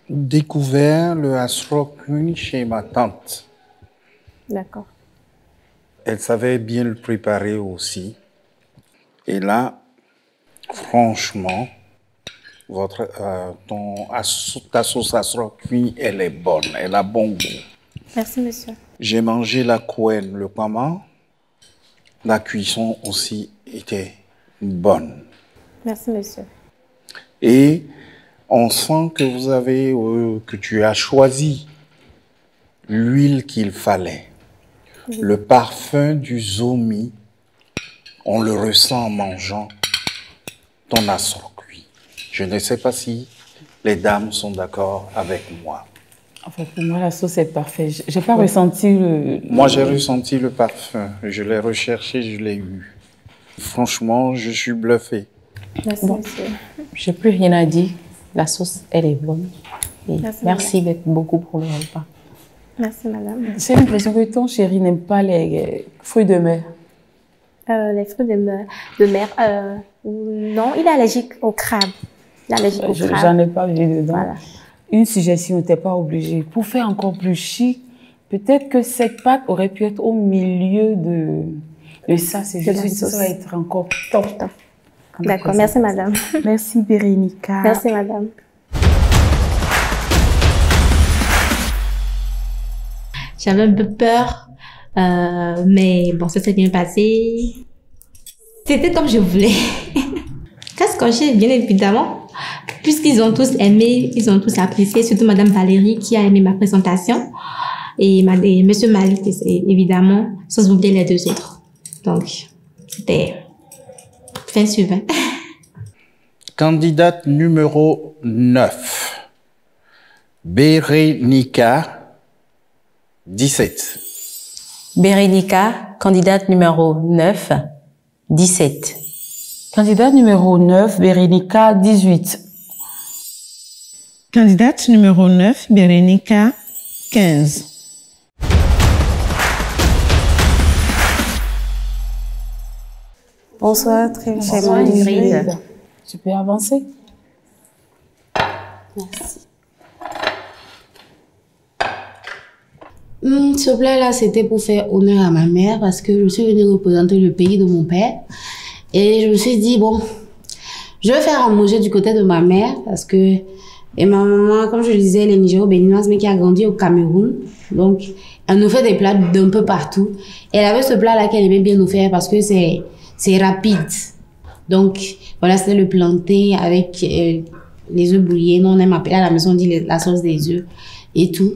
découvert le Asro Queen chez ma tante. D'accord. Elle savait bien le préparer aussi. Et là, franchement, ta sauce Asro Queen, elle est bonne, elle a bon goût. Merci, monsieur. J'ai mangé la couenne, le pama. La cuisson aussi était bonne. Merci, monsieur. Et on sent que que tu as choisi l'huile qu'il fallait. Oui. Le parfum du zomi, on le ressent en mangeant ton asro cuit. Je ne sais pas si les dames sont d'accord avec moi. En fait, pour moi, la sauce est parfaite. Je n'ai pas ressenti le... Moi, j'ai ressenti le parfum. Je l'ai recherché, je l'ai eu. Franchement, je suis bluffé. Merci, monsieur. Je n'ai plus rien à dire. La sauce, elle est bonne. Et merci beaucoup pour le repas. Merci, madame. J'ai l'impression que ton chéri n'aime pas les fruits de mer. Les fruits de mer, non, il est allergique au crabe. Il est allergique au crabe. J'en ai pas vu dedans. Voilà. Une suggestion, tu n'es pas obligé. Pour faire encore plus chic, Peut-être que cette pâte aurait pu être au milieu de ça. C'est juste que ça va être encore top. D'accord, merci madame. Merci Bérénica. Merci madame. J'avais un peu peur, mais bon, ça s'est bien passé. C'était comme je voulais. Ça scotché, bien évidemment, puisqu'ils ont tous aimé, ils ont tous apprécié, surtout Madame Valérie qui a aimé ma présentation et Monsieur Malik, évidemment, sans oublier les deux autres. Donc, c'était fin suivant. Candidate numéro 9, Bérénica, 17. Bérénica, candidate numéro 9, 17. Candidate numéro 9, Bérénica, 18. Candidate numéro 9, Bérénica, 15. Bonsoir, très cher Ingrid. Tu peux avancer. Merci. Ce plat-là, c'était pour faire honneur à ma mère parce que je suis venue représenter le pays de mon père. Et je me suis dit, bon, je vais faire à manger du côté de ma mère parce que, et ma maman, comme je le disais, elle est nigéro-béninoise, mais qui a grandi au Cameroun. Donc, elle nous fait des plats d'un peu partout. Elle avait ce plat-là qu'elle aimait bien nous faire parce que c'est rapide. Donc, voilà, c'était le plantain avec les œufs brouillés. Nous, on aime appeler à la maison, on dit la sauce des œufs et tout.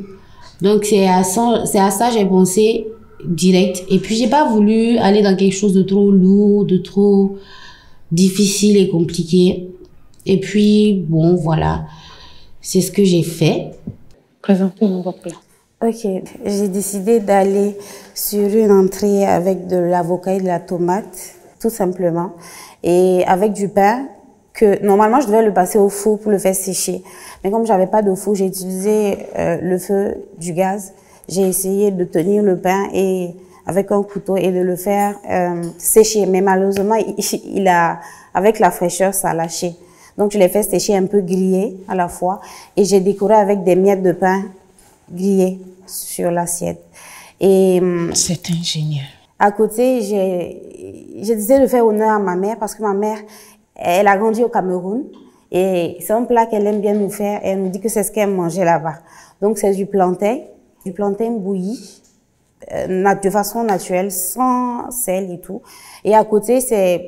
Donc, c'est à ça j'ai pensé direct. Et puis, j'ai pas voulu aller dans quelque chose de trop lourd, de trop difficile et compliqué. Et puis, bon, voilà. C'est ce que j'ai fait. Présentez-nous votre plat. Ok, j'ai décidé d'aller sur une entrée avec de l'avocat et de la tomate, tout simplement. Et avec du pain que, normalement, je devais le passer au four pour le faire sécher. Mais comme j'avais pas de four, j'ai utilisé le feu du gaz. J'ai essayé de tenir le pain et avec un couteau et de le faire sécher. Mais malheureusement, avec la fraîcheur, ça a lâché. Donc, je l'ai fait sécher un peu grillé à la fois. Et j'ai décoré avec des miettes de pain grillées sur l'assiette. Et c'est ingénieux. À côté, j'ai décidé de faire honneur à ma mère parce que ma mère, elle a grandi au Cameroun. Et c'est un plat qu'elle aime bien nous faire. Et elle nous dit que c'est ce qu'elle mangeait là-bas. Donc, c'est du plantain bouilli, de façon naturelle, sans sel et tout. Et à côté,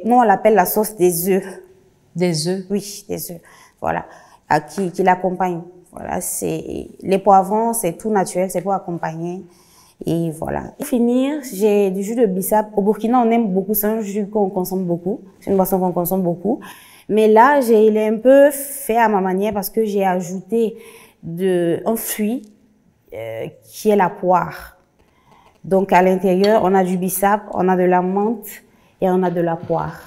nous, on l'appelle la sauce des œufs. Des œufs? Oui, des œufs. Voilà. Qui l'accompagne. Voilà. Les poivrons, c'est tout naturel, c'est pour accompagner. Et voilà. Pour finir, j'ai du jus de bissap. Au Burkina, on aime beaucoup. C'est un jus qu'on consomme beaucoup. C'est une boisson qu'on consomme beaucoup. Mais là, je l'ai un peu fait à ma manière parce que j'ai ajouté un fruit qui est la poire. Donc, à l'intérieur, on a du bissap, on a de la menthe et on a de la poire.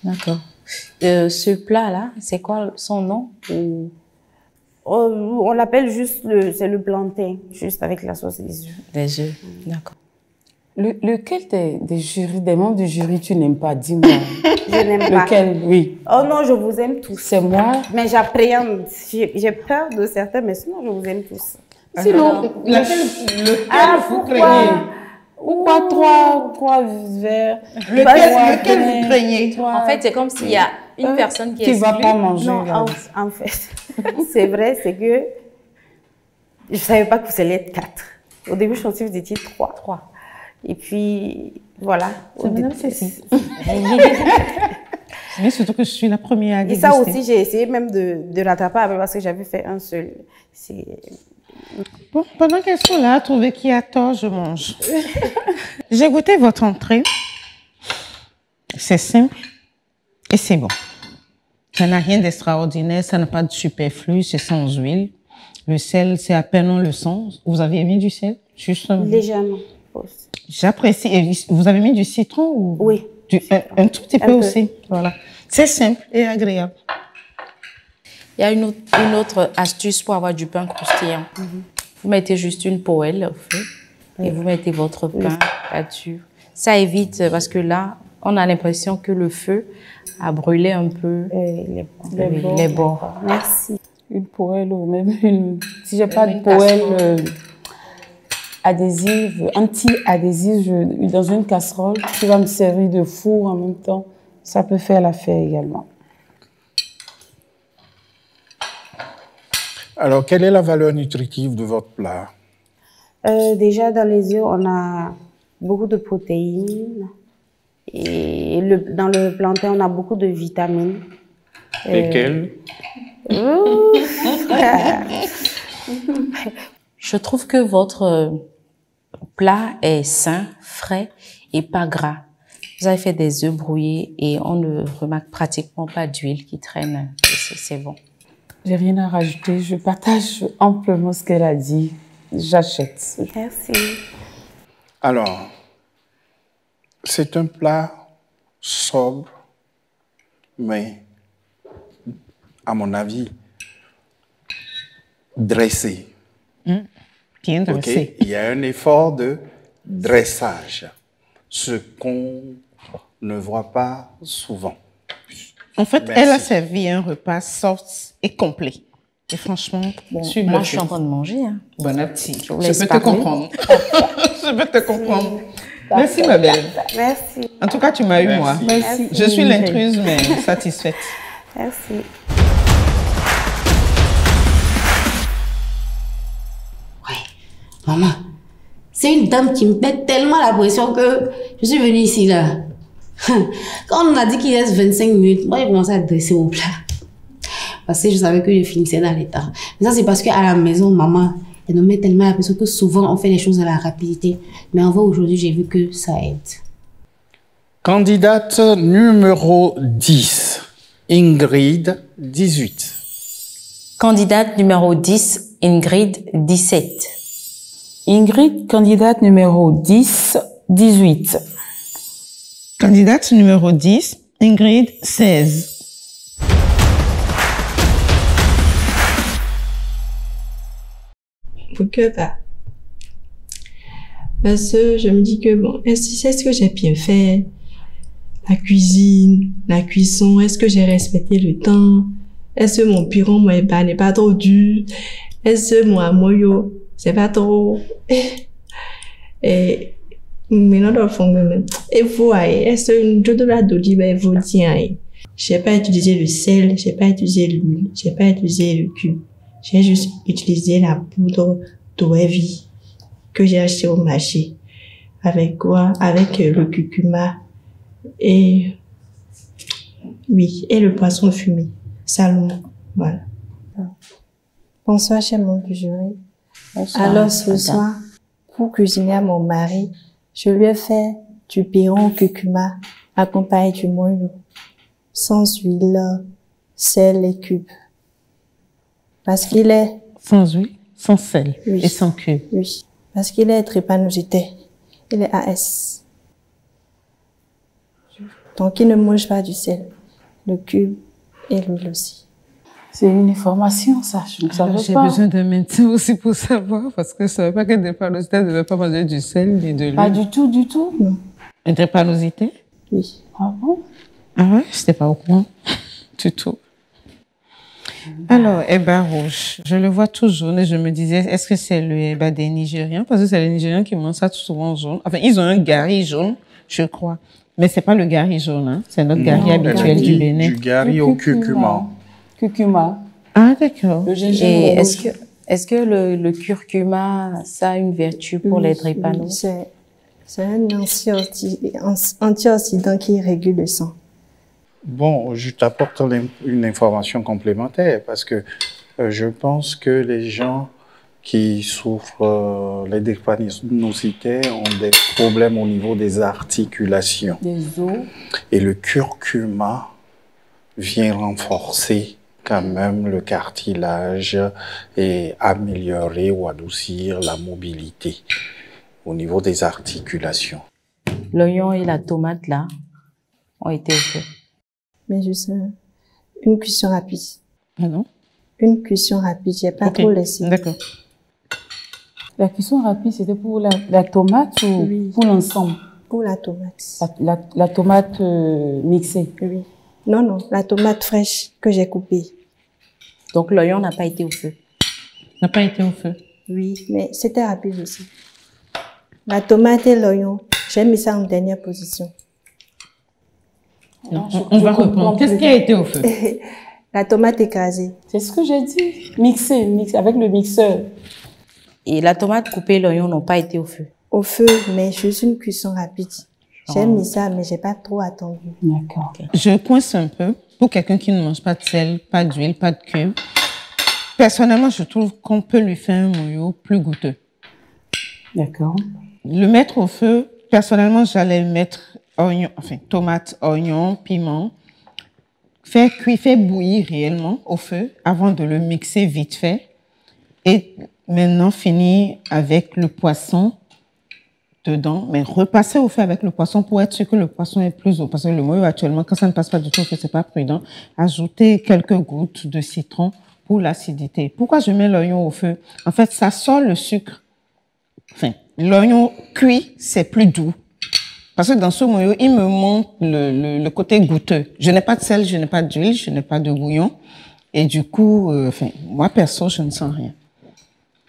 D'accord. Ce plat-là, c'est quoi son nom? On l'appelle juste c'est le plantain, juste avec la sauce des œufs. Des œufs, d'accord. Lequel des membres du jury tu n'aimes pas? Dis-moi. Je n'aime pas. Lequel, oui. Oh non, je vous aime tous. C'est moi. Mais j'appréhende. J'ai peur de certains, mais sinon, je vous aime tous. Sinon, lequel vous craignez? Ou pas trois verres. Lequel vous craignez? En fait, c'est comme s'il y a une personne qui va pas manger. Non, en fait, c'est vrai, c'est que je savais pas que vous alliez être 4. Au début, je pensais que vous étiez 3. Et puis, voilà. C'est Madame Cécile. Mais surtout que je suis la première à déguster. Et ça aussi, j'ai essayé même de rattraper parce que j'avais fait un seul. Bon, pendant qu'elles sont là, à trouver qui a tort, je mange. J'ai goûté votre entrée. C'est simple et c'est bon. Ça n'a rien d'extraordinaire, ça n'a pas de superflu, c'est sans huile. Le sel, c'est à peine on le sent. Vous avez mis du sel? Justement. Légèrement. J'apprécie. Et vous avez mis du citron ou? Oui. Un tout petit peu aussi. Voilà. C'est simple et agréable. Il y a une autre astuce pour avoir du pain croustillant. Vous mettez juste une poêle au feu et vous mettez votre pain là-dessus. Ça évite, parce que là, on a l'impression que le feu a brûlé un peu les bords. Merci. Une poêle ou même une... Si j'ai pas de poêle... adhésive, anti-adhésive dans une casserole. Tu vas me servir de four en même temps. Ça peut faire l'affaire également. Alors, quelle est la valeur nutritive de votre plat? Déjà, dans les œufs, on a beaucoup de protéines. Et dans le plantain, on a beaucoup de vitamines. Lesquelles? Je trouve que votre plat est sain, frais et pas gras. Vous avez fait des œufs brouillés et on ne remarque pratiquement pas d'huile qui traîne. C'est bon. J'ai rien à rajouter. Je partage amplement ce qu'elle a dit. J'achète. Merci. Alors, c'est un plat sobre, mais à mon avis, dressé. Bien dressé. Okay? Il y a un effort de dressage, ce qu'on ne voit pas souvent. En fait, Merci. elle a servi un repas soft et complet. Et franchement, Bon, tu moi, je suis en train de manger. Hein. Bon appétit. Je vous Je laisse peux te parler. comprendre. Je peux te comprendre. Merci, ma belle. Merci. En tout cas, tu m'as eu, Merci. moi. Merci. Je suis l'intruse, mais satisfaite. Merci. Maman, c'est une dame qui me met tellement la pression que je suis venue ici là. Quand on a dit qu'il reste 25 minutes, moi j'ai commencé à dresser mon plat. Parce que je savais que je finissais dans l'état. Mais ça c'est parce qu'à la maison, maman, elle nous met tellement la pression que souvent on fait les choses à la rapidité. Mais en vrai aujourd'hui, j'ai vu que ça aide. Candidate numéro 10, Ingrid, 18. Candidate numéro 10, Ingrid, 17. Ingrid, candidate numéro 10, 18. Candidate numéro 10, Ingrid, 16. Pourquoi pas? Parce que je me dis que bon, est-ce que j'ai bien fait la cuisine, la cuisson? Est-ce que j'ai respecté le temps? Est-ce que mon piron n'est pas trop dur? Est-ce que mon amoyo, c'est pas trop... Et maintenant, dans le fond, il faut aller. Est-ce que je dois dire, ben, il faut dire, j'ai pas utilisé le sel, j'ai pas utilisé l'huile, j'ai pas utilisé le cube. J'ai juste utilisé la poudre d'Oevi que j'ai acheté au marché. Avec quoi? Avec le curcuma et, oui, et le poisson fumé. Salmon. Voilà. Bonsoir, cher mon boucherie. Alors, ce soir, pour cuisiner à mon mari, je lui ai fait du piron au curcuma accompagné du moelleux, sans huile, sel et cube. Parce qu'il est... Sans huile, sans sel Oui. et sans cube. Oui, parce qu'il est trépanosité. Il est AS. Donc, il ne mange pas du sel, le cube et l'huile aussi. C'est une information, ça. Je ne savais J'ai pas. besoin d'un médecin aussi pour savoir, parce que je ne savais pas qu'une drépanocyté ne devait pas manger du sel ni de l'huile. Pas du tout, du tout. Non. Une drépanocyté? Oui. Ah bon? Ah ouais? Je n'étais pas au courant du tout. Alors, Eba rouge, je le vois tout jaune et je me disais, est-ce que c'est le Eba des Nigériens? Parce que c'est les Nigériens qui mangent ça tout souvent jaune. Enfin, ils ont un gari jaune, je crois. Mais c'est pas le gari jaune, hein. C'est notre gari habituel du Bénin. Du gari au curcuma. Curcuma. Ah, d'accord. Le Et gingembre rouge. est-ce que le curcuma, ça a une vertu pour les drépanocytes? C'est un antioxydant qui régule le sang. Bon, je t'apporte une information complémentaire parce que je pense que les gens qui souffrent les drépanocytaires ont des problèmes au niveau des articulations. Des os. Et le curcuma vient renforcer quand même le cartilage et améliorer ou adoucir la mobilité au niveau des articulations. L'oignon et la tomate, là, ont été faits. Mais juste une cuisson rapide. Ah non? Une cuisson rapide, j'ai pas trop laissé. D'accord. La cuisson rapide, c'était pour la tomate ou Oui. pour l'ensemble? Pour la tomate. La tomate mixée? Oui. Non, non, la tomate fraîche que j'ai coupée. Donc l'oignon n'a pas été au feu? N'a pas été au feu? Oui, mais c'était rapide aussi. La tomate et l'oignon, j'ai mis ça en dernière position. Non, on va reprendre. Qu'est-ce qui a été au feu? La tomate écrasée. C'est ce que j'ai dit. Mixer avec le mixeur. Et la tomate coupée et l'oignon n'ont pas été au feu? Au feu, mais juste une cuisson rapide. J'ai mis ça, mais j'ai pas trop attendu. D'accord. Okay. Je coince un peu pour quelqu'un qui ne mange pas de sel, pas d'huile, pas de cube. Personnellement, je trouve qu'on peut lui faire un moyo plus goûteux. D'accord. Le mettre au feu, personnellement, j'allais mettre tomate, oignon, piment, faire cuire, faire bouillir réellement au feu avant de le mixer vite fait. Et maintenant, finir avec le poisson dedans, mais repasser au feu avec le poisson pour être sûr que le poisson est plus eau. Parce que le moyo, actuellement, quand ça ne passe pas du tout au feu, c'est pas prudent. Ajouter quelques gouttes de citron pour l'acidité. Pourquoi je mets l'oignon au feu? En fait, ça sort le sucre. Enfin, l'oignon cuit, c'est plus doux. Parce que dans ce moyo, il me manque le côté goûteux. Je n'ai pas de sel, je n'ai pas d'huile, je n'ai pas de bouillon. Et du coup, moi, perso, je ne sens rien.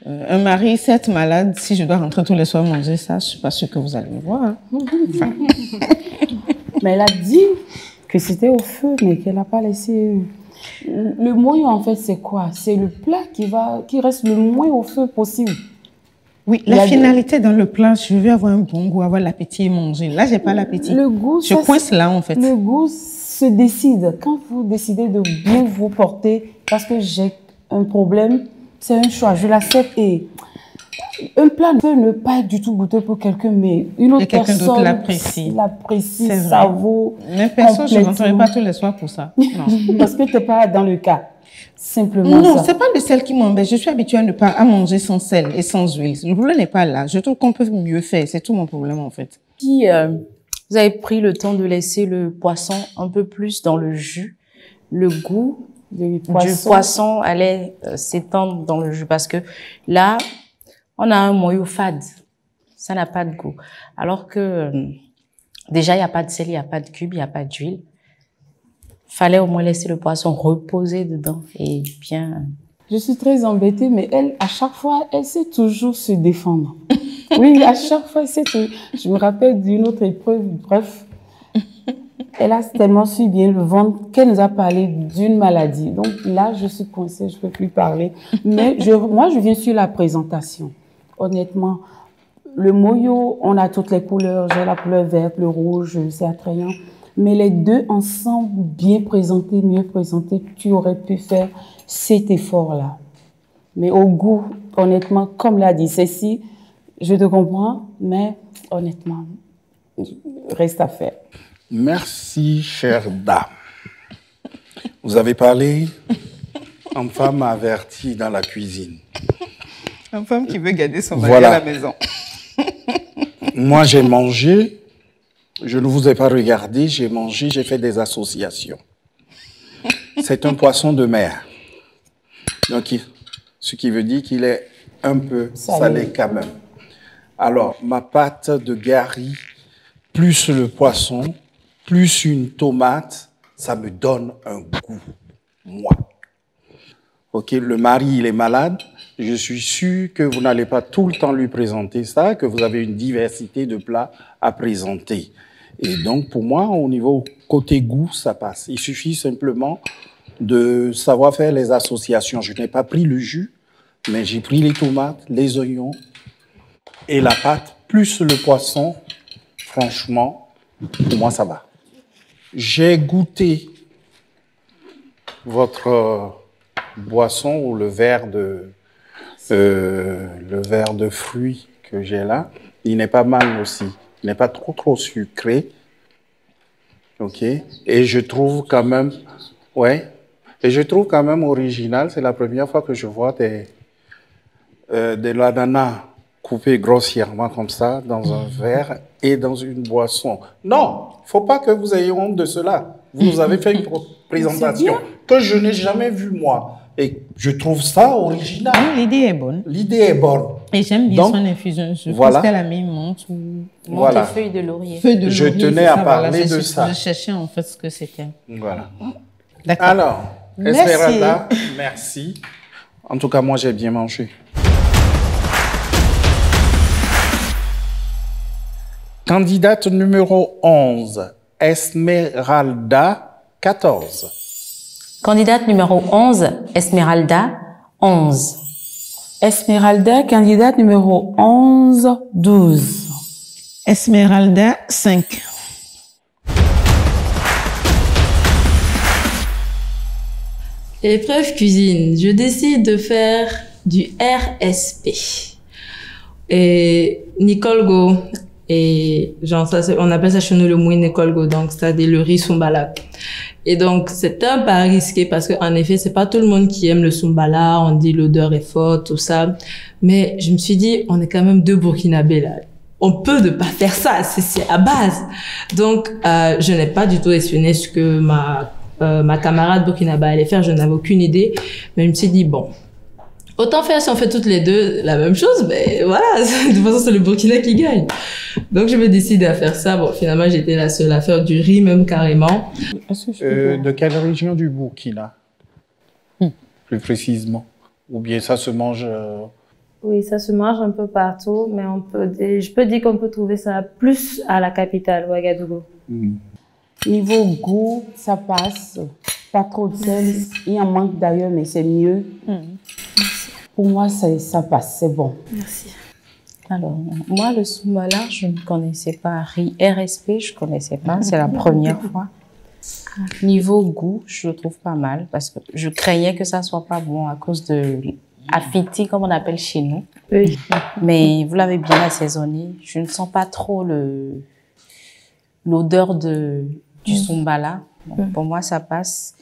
Un mari, certes malade, si je dois rentrer tous les soirs manger ça, je suis pas sûre que vous allez me voir. Hein. Enfin. Mais elle a dit que c'était au feu, mais qu'elle n'a pas laissé... Le moyo, en fait, c'est quoi? C'est le plat qui reste le moins au feu possible. Oui, la finalité dans le plat, je veux avoir un bon goût, avoir l'appétit et manger. Là, j'ai pas l'appétit. Le goût, je coince là, en fait. Le goût se décide. Quand vous décidez de bien vous porter, parce que j'ai un problème, c'est un choix, je l'accepte. Et un plat peut ne pas être du tout goûteux pour quelqu'un, mais une autre personne l'apprécie, ça vaut. Mais personne, je ne rentrerai pas tous les soirs pour ça. Non. Parce que tu n'es pas dans le cas. Simplement non, ça. C'est pas le sel qui m'embête. Je suis habituée à manger sans sel et sans huile. Le problème n'est pas là. Je trouve qu'on peut mieux faire. C'est tout mon problème, en fait. Si vous avez pris le temps de laisser le poisson un peu plus dans le jus, le goût du poisson allait s'étendre dans le jus. Parce que là, on a un moyo fade. Ça n'a pas de goût. Alors que déjà, il n'y a pas de sel, il n'y a pas de cube, il n'y a pas d'huile. Fallait au moins laisser le poisson reposer dedans et bien... Je suis très embêtée, mais elle, à chaque fois, elle sait toujours se défendre. Oui, à chaque fois, je me rappelle d'une autre épreuve, bref. Elle a tellement su bien le vendre qu'elle nous a parlé d'une maladie. Donc là, je suis coincée, je ne peux plus parler. Mais moi, je viens sur la présentation. Honnêtement, le moyo, on a toutes les couleurs. J'ai la couleur verte, le rouge, c'est attrayant. Mais les deux ensemble, bien présentés, mieux présentés, tu aurais pu faire cet effort-là. Mais au goût, honnêtement, comme l'a dit Cécile, je te comprends, mais honnêtement, reste à faire. Merci, chère dame. Vous avez parlé en femme avertie dans la cuisine. Une femme qui veut garder son mari à la maison. Moi, j'ai mangé. Je ne vous ai pas regardé, j'ai mangé, j'ai fait des associations. C'est un poisson de mer. Donc, ce qui veut dire qu'il est un peu salé quand même. Alors, ma pâte de gari, plus le poisson, plus une tomate, ça me donne un goût, moi. Ok, le mari, il est malade. Je suis sûr que vous n'allez pas tout le temps lui présenter ça, que vous avez une diversité de plats à présenter. Et donc, pour moi, au niveau côté goût, ça passe. Il suffit simplement de savoir faire les associations. Je n'ai pas pris le jus, mais j'ai pris les tomates, les oignons et la pâte, plus le poisson. Franchement, pour moi, ça va. J'ai goûté votre boisson ou le verre de fruits que j'ai là. Il n'est pas mal aussi. Il n'est pas trop sucré. OK. Et je trouve quand même, et je trouve quand même original. C'est la première fois que je vois des l'ananas coupés grossièrement comme ça dans un verre et dans une boisson. Non, il ne faut pas que vous ayez honte de cela. Vous nous avez fait une présentation que je n'ai jamais vue, moi. Et je trouve ça original. L'idée est bonne. L'idée est bonne. Et j'aime bien son infusion. Je pense qu'elle a mis menthe ou feuille de laurier. Je tenais à parler de ça. Je cherchais en fait ce que c'était. Voilà. D'accord. Alors, Esmeralda, merci. En tout cas, moi, j'ai bien mangé. Candidate numéro 11, Esmeralda, 14. Candidate numéro 11, Esmeralda, 11. Esmeralda, candidate numéro 11, 12. Esmeralda, 5. Épreuve cuisine, je décide de faire du RSP. Et Nicole Go, et genre ça, on appelle ça chez nous le mouille Nicole Go, donc c'est-à-dire le riz Sumbala. Et donc c'est un pari risqué parce que en effet c'est pas tout le monde qui aime le Sumbala, on dit l'odeur est forte, tout ça. Mais je me suis dit, on est quand même deux Burkinabés là. On peut ne pas faire ça, c'est à base. Donc je n'ai pas du tout espionné ce que ma camarade burkinabé allait faire, je n'avais aucune idée. Mais je me suis dit, bon, autant faire si on fait toutes les deux la même chose, mais voilà, de toute façon c'est le Burkina qui gagne. Donc je me décide à faire ça. Bon, finalement j'étais la seule à faire du riz même carrément. De quelle région du Burkina plus précisément? Ou bien ça se mange Oui, ça se mange un peu partout, mais je peux dire qu'on peut trouver ça plus à la capitale, Ouagadougou. Niveau goût, ça passe. Pas trop de sel. Il en manque d'ailleurs, mais c'est mieux. Pour moi, ça passe, c'est bon. Merci. Alors, moi, le Sumbala, je ne connaissais pas. RSP, je ne connaissais pas. C'est la première fois. Niveau goût, je le trouve pas mal parce que je craignais que ça soit pas bon à cause de affiti, comme on appelle chez nous. Oui. Mais vous l'avez bien assaisonné. Je ne sens pas trop l'odeur du Sumbala. Donc, pour moi, ça passe.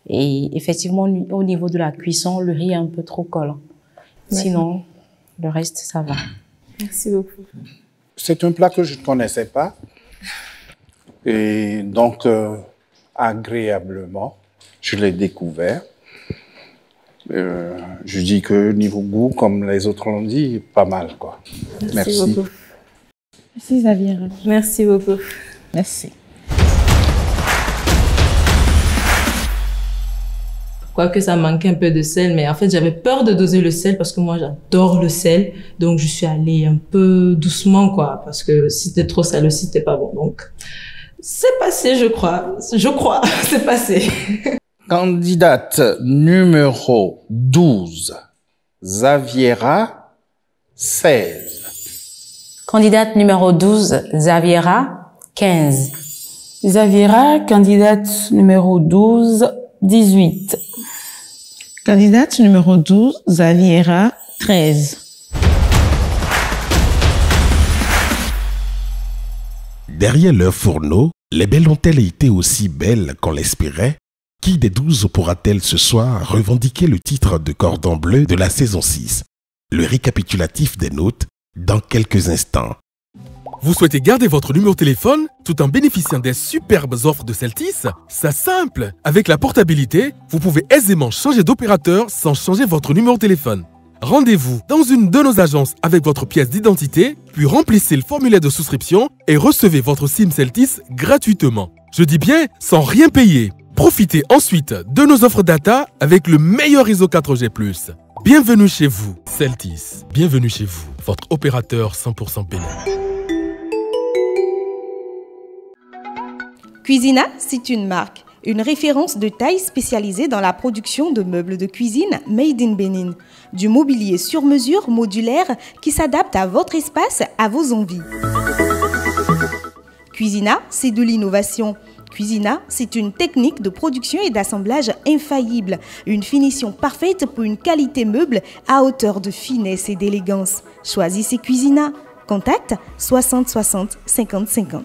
Et effectivement, au niveau de la cuisson, le riz est un peu trop collant. Sinon, le reste, ça va. Merci beaucoup. C'est un plat que je ne connaissais pas. Et donc, agréablement, je l'ai découvert. Je dis que niveau goût, comme les autres l'ont dit, pas mal, quoi. Merci beaucoup. Merci Xavier. Merci beaucoup. Merci. Quoique ça manquait un peu de sel, mais en fait j'avais peur de doser le sel parce que moi j'adore le sel, donc je suis allée un peu doucement quoi, parce que si c'était trop salé aussi c'était pas bon, donc c'est passé je crois, c'est passé. Candidate numéro 12, Xaviera, 16. Candidate numéro 12, Xaviera, 15. Xaviera, candidate numéro 12, 18. Candidate numéro 12, Xaviera, 13. Derrière leur fourneau, les belles ont-elles été aussi belles qu'on l'espérait? Qui des 12 pourra-t-elle ce soir revendiquer le titre de cordon bleu de la saison 6? Le récapitulatif des notes dans quelques instants. Vous souhaitez garder votre numéro de téléphone tout en bénéficiant des superbes offres de Celtis? C'est simple. Avec la portabilité, vous pouvez aisément changer d'opérateur sans changer votre numéro de téléphone. Rendez-vous dans une de nos agences avec votre pièce d'identité, puis remplissez le formulaire de souscription et recevez votre SIM Celtis gratuitement. Je dis bien sans rien payer. Profitez ensuite de nos offres data avec le meilleur réseau 4G+. Bienvenue chez vous, Celtis. Bienvenue chez vous, votre opérateur 100% bénin. Cuisina, c'est une marque, une référence de taille spécialisée dans la production de meubles de cuisine made in Benin. Du mobilier sur mesure modulaire qui s'adapte à votre espace, à vos envies. Cuisina, c'est de l'innovation. Cuisina, c'est une technique de production et d'assemblage infaillible. Une finition parfaite pour une qualité meuble à hauteur de finesse et d'élégance. Choisissez Cuisina. Contact 60 60 50 50.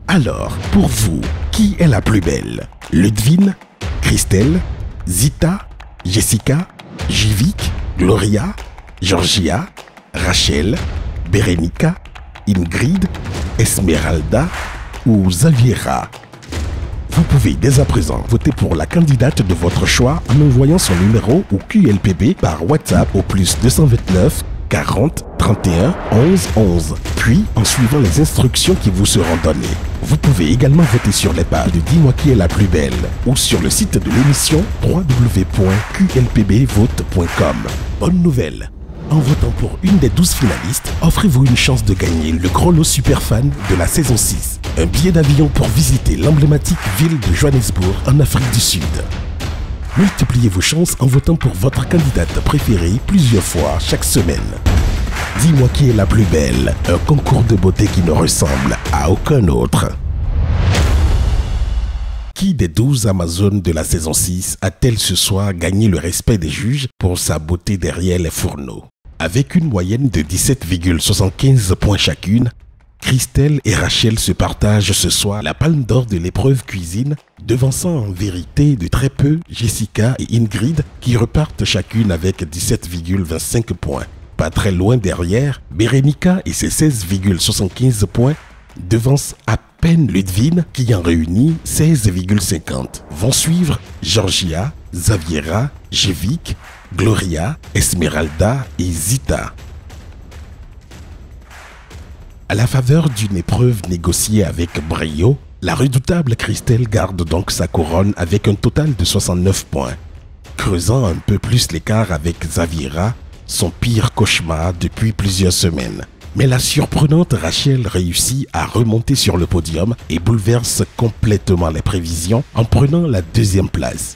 Alors, pour vous, qui est la plus belle? Ludvine, Christelle, Zita, Jessica, Jivik, Gloria, Georgia, Rachel, Berenica, Ingrid, Esmeralda ou Xaviera? Vous pouvez dès à présent voter pour la candidate de votre choix en envoyant son numéro ou QLPB par WhatsApp au +229 40 31 11 11, puis en suivant les instructions qui vous seront données. Vous pouvez également voter sur les pages de Dis-moi qui est la plus belle ou sur le site de l'émission www.qlpbvote.com. Bonne nouvelle, En votant pour une des 12 finalistes, offrez-vous une chance de gagner le gros lot super fan de la saison 6. Un billet d'avion pour visiter l'emblématique ville de Johannesburg en Afrique du Sud. Multipliez vos chances en votant pour votre candidate préférée plusieurs fois chaque semaine. Dis-moi qui est la plus belle, un concours de beauté qui ne ressemble à aucun autre. Qui des 12 Amazones de la saison 6 a-t-elle ce soir gagné le respect des juges pour sa beauté derrière les fourneaux? Avec une moyenne de 17,75 points chacune, Christelle et Rachel se partagent ce soir la palme d'or de l'épreuve cuisine, devançant en vérité de très peu Jessica et Ingrid qui repartent chacune avec 17,25 points. Pas très loin derrière, Bérénica et ses 16,75 points devancent à peine Ludvine qui en réunit 16,50. Vont suivre Georgia, Xaviera, Jevik, Gloria, Esmeralda et Zita. À la faveur d'une épreuve négociée avec brio, la redoutable Christelle garde donc sa couronne avec un total de 69 points, creusant un peu plus l'écart avec Xaviera, son pire cauchemar depuis plusieurs semaines. Mais la surprenante Rachel réussit à remonter sur le podium et bouleverse complètement les prévisions en prenant la deuxième place.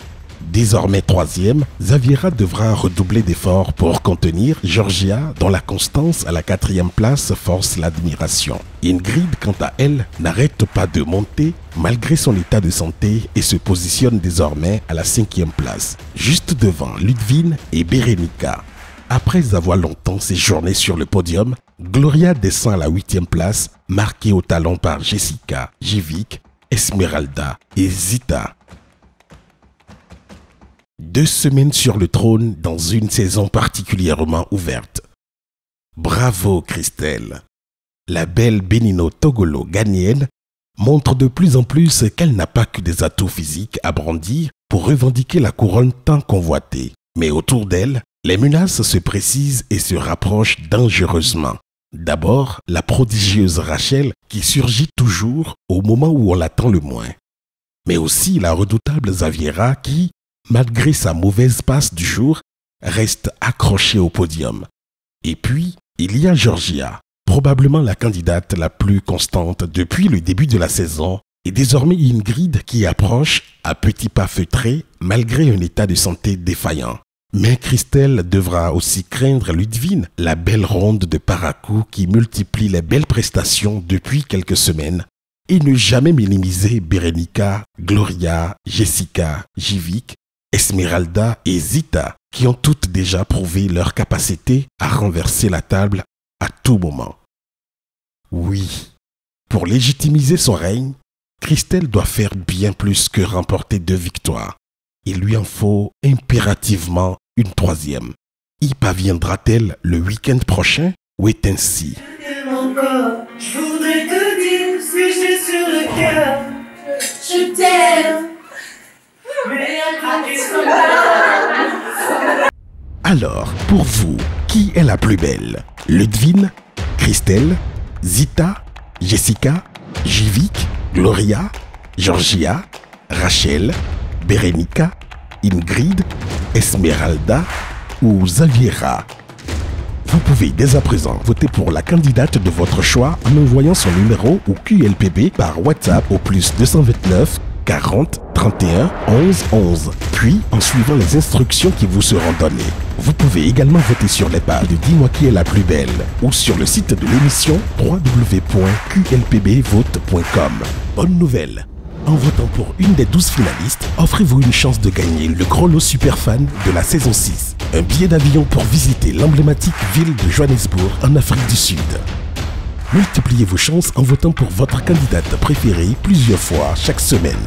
Désormais troisième, Xaviera devra redoubler d'efforts pour contenir Georgia dont la constance à la quatrième place force l'admiration. Ingrid, quant à elle, n'arrête pas de monter malgré son état de santé et se positionne désormais à la cinquième place, juste devant Ludvine et Bérénica. Après avoir longtemps séjourné sur le podium, Gloria descend à la 8e place, marquée au talon par Jessica, Jevik, Esmeralda et Zita. 2 semaines sur le trône dans une saison particulièrement ouverte. Bravo Christelle! La belle Benino Togolo ghanéenne montre de plus en plus qu'elle n'a pas que des atouts physiques à brandir pour revendiquer la couronne tant convoitée. Mais autour d'elle, les menaces se précisent et se rapprochent dangereusement. D'abord, la prodigieuse Rachel qui surgit toujours au moment où on l'attend le moins. Mais aussi la redoutable Xaviera qui, malgré sa mauvaise passe du jour, reste accrochée au podium. Et puis, il y a Georgia, probablement la candidate la plus constante depuis le début de la saison, et désormais Ingrid qui approche à petits pas feutrés malgré un état de santé défaillant. Mais Christelle devra aussi craindre Ludvine, la belle ronde de Parakou qui multiplie les belles prestations depuis quelques semaines, et ne jamais minimiser Bérénica, Gloria, Jessica, Jevik, Esmeralda et Zita, qui ont toutes déjà prouvé leur capacité à renverser la table à tout moment. Oui, pour légitimiser son règne, Christelle doit faire bien plus que remporter 2 victoires. Il lui en faut impérativement une 3e. Y parviendra-t-elle le week-end prochain ou est ainsi? Je voudrais te dire ce que j'ai sur le cœur. Je t'aime. Alors, pour vous, qui est la plus belle? Ludvine, Christelle, Zita, Jessica, Jevik, Gloria, Georgia, Rachel, Bérénica, Ingrid, Esmeralda ou Xaviera? Vous pouvez dès à présent voter pour la candidate de votre choix en envoyant son numéro ou QLPB par WhatsApp au +229 40 31 11 11, puis en suivant les instructions qui vous seront données. Vous pouvez également voter sur les pages de Dis-moi qui est la plus belle ou sur le site de l'émission www.qlpbvote.com. Bonne nouvelle! En votant pour une des 12 finalistes, offrez-vous une chance de gagner le gros lot super fan de la saison 6. Un billet d'avion pour visiter l'emblématique ville de Johannesburg en Afrique du Sud. Multipliez vos chances en votant pour votre candidate préférée plusieurs fois chaque semaine.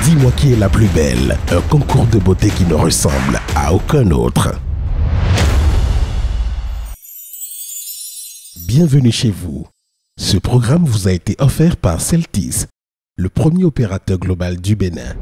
Dis-moi qui est la plus belle, un concours de beauté qui ne ressemble à aucun autre. Bienvenue chez vous. Ce programme vous a été offert par Celtis, le premier opérateur global du Bénin.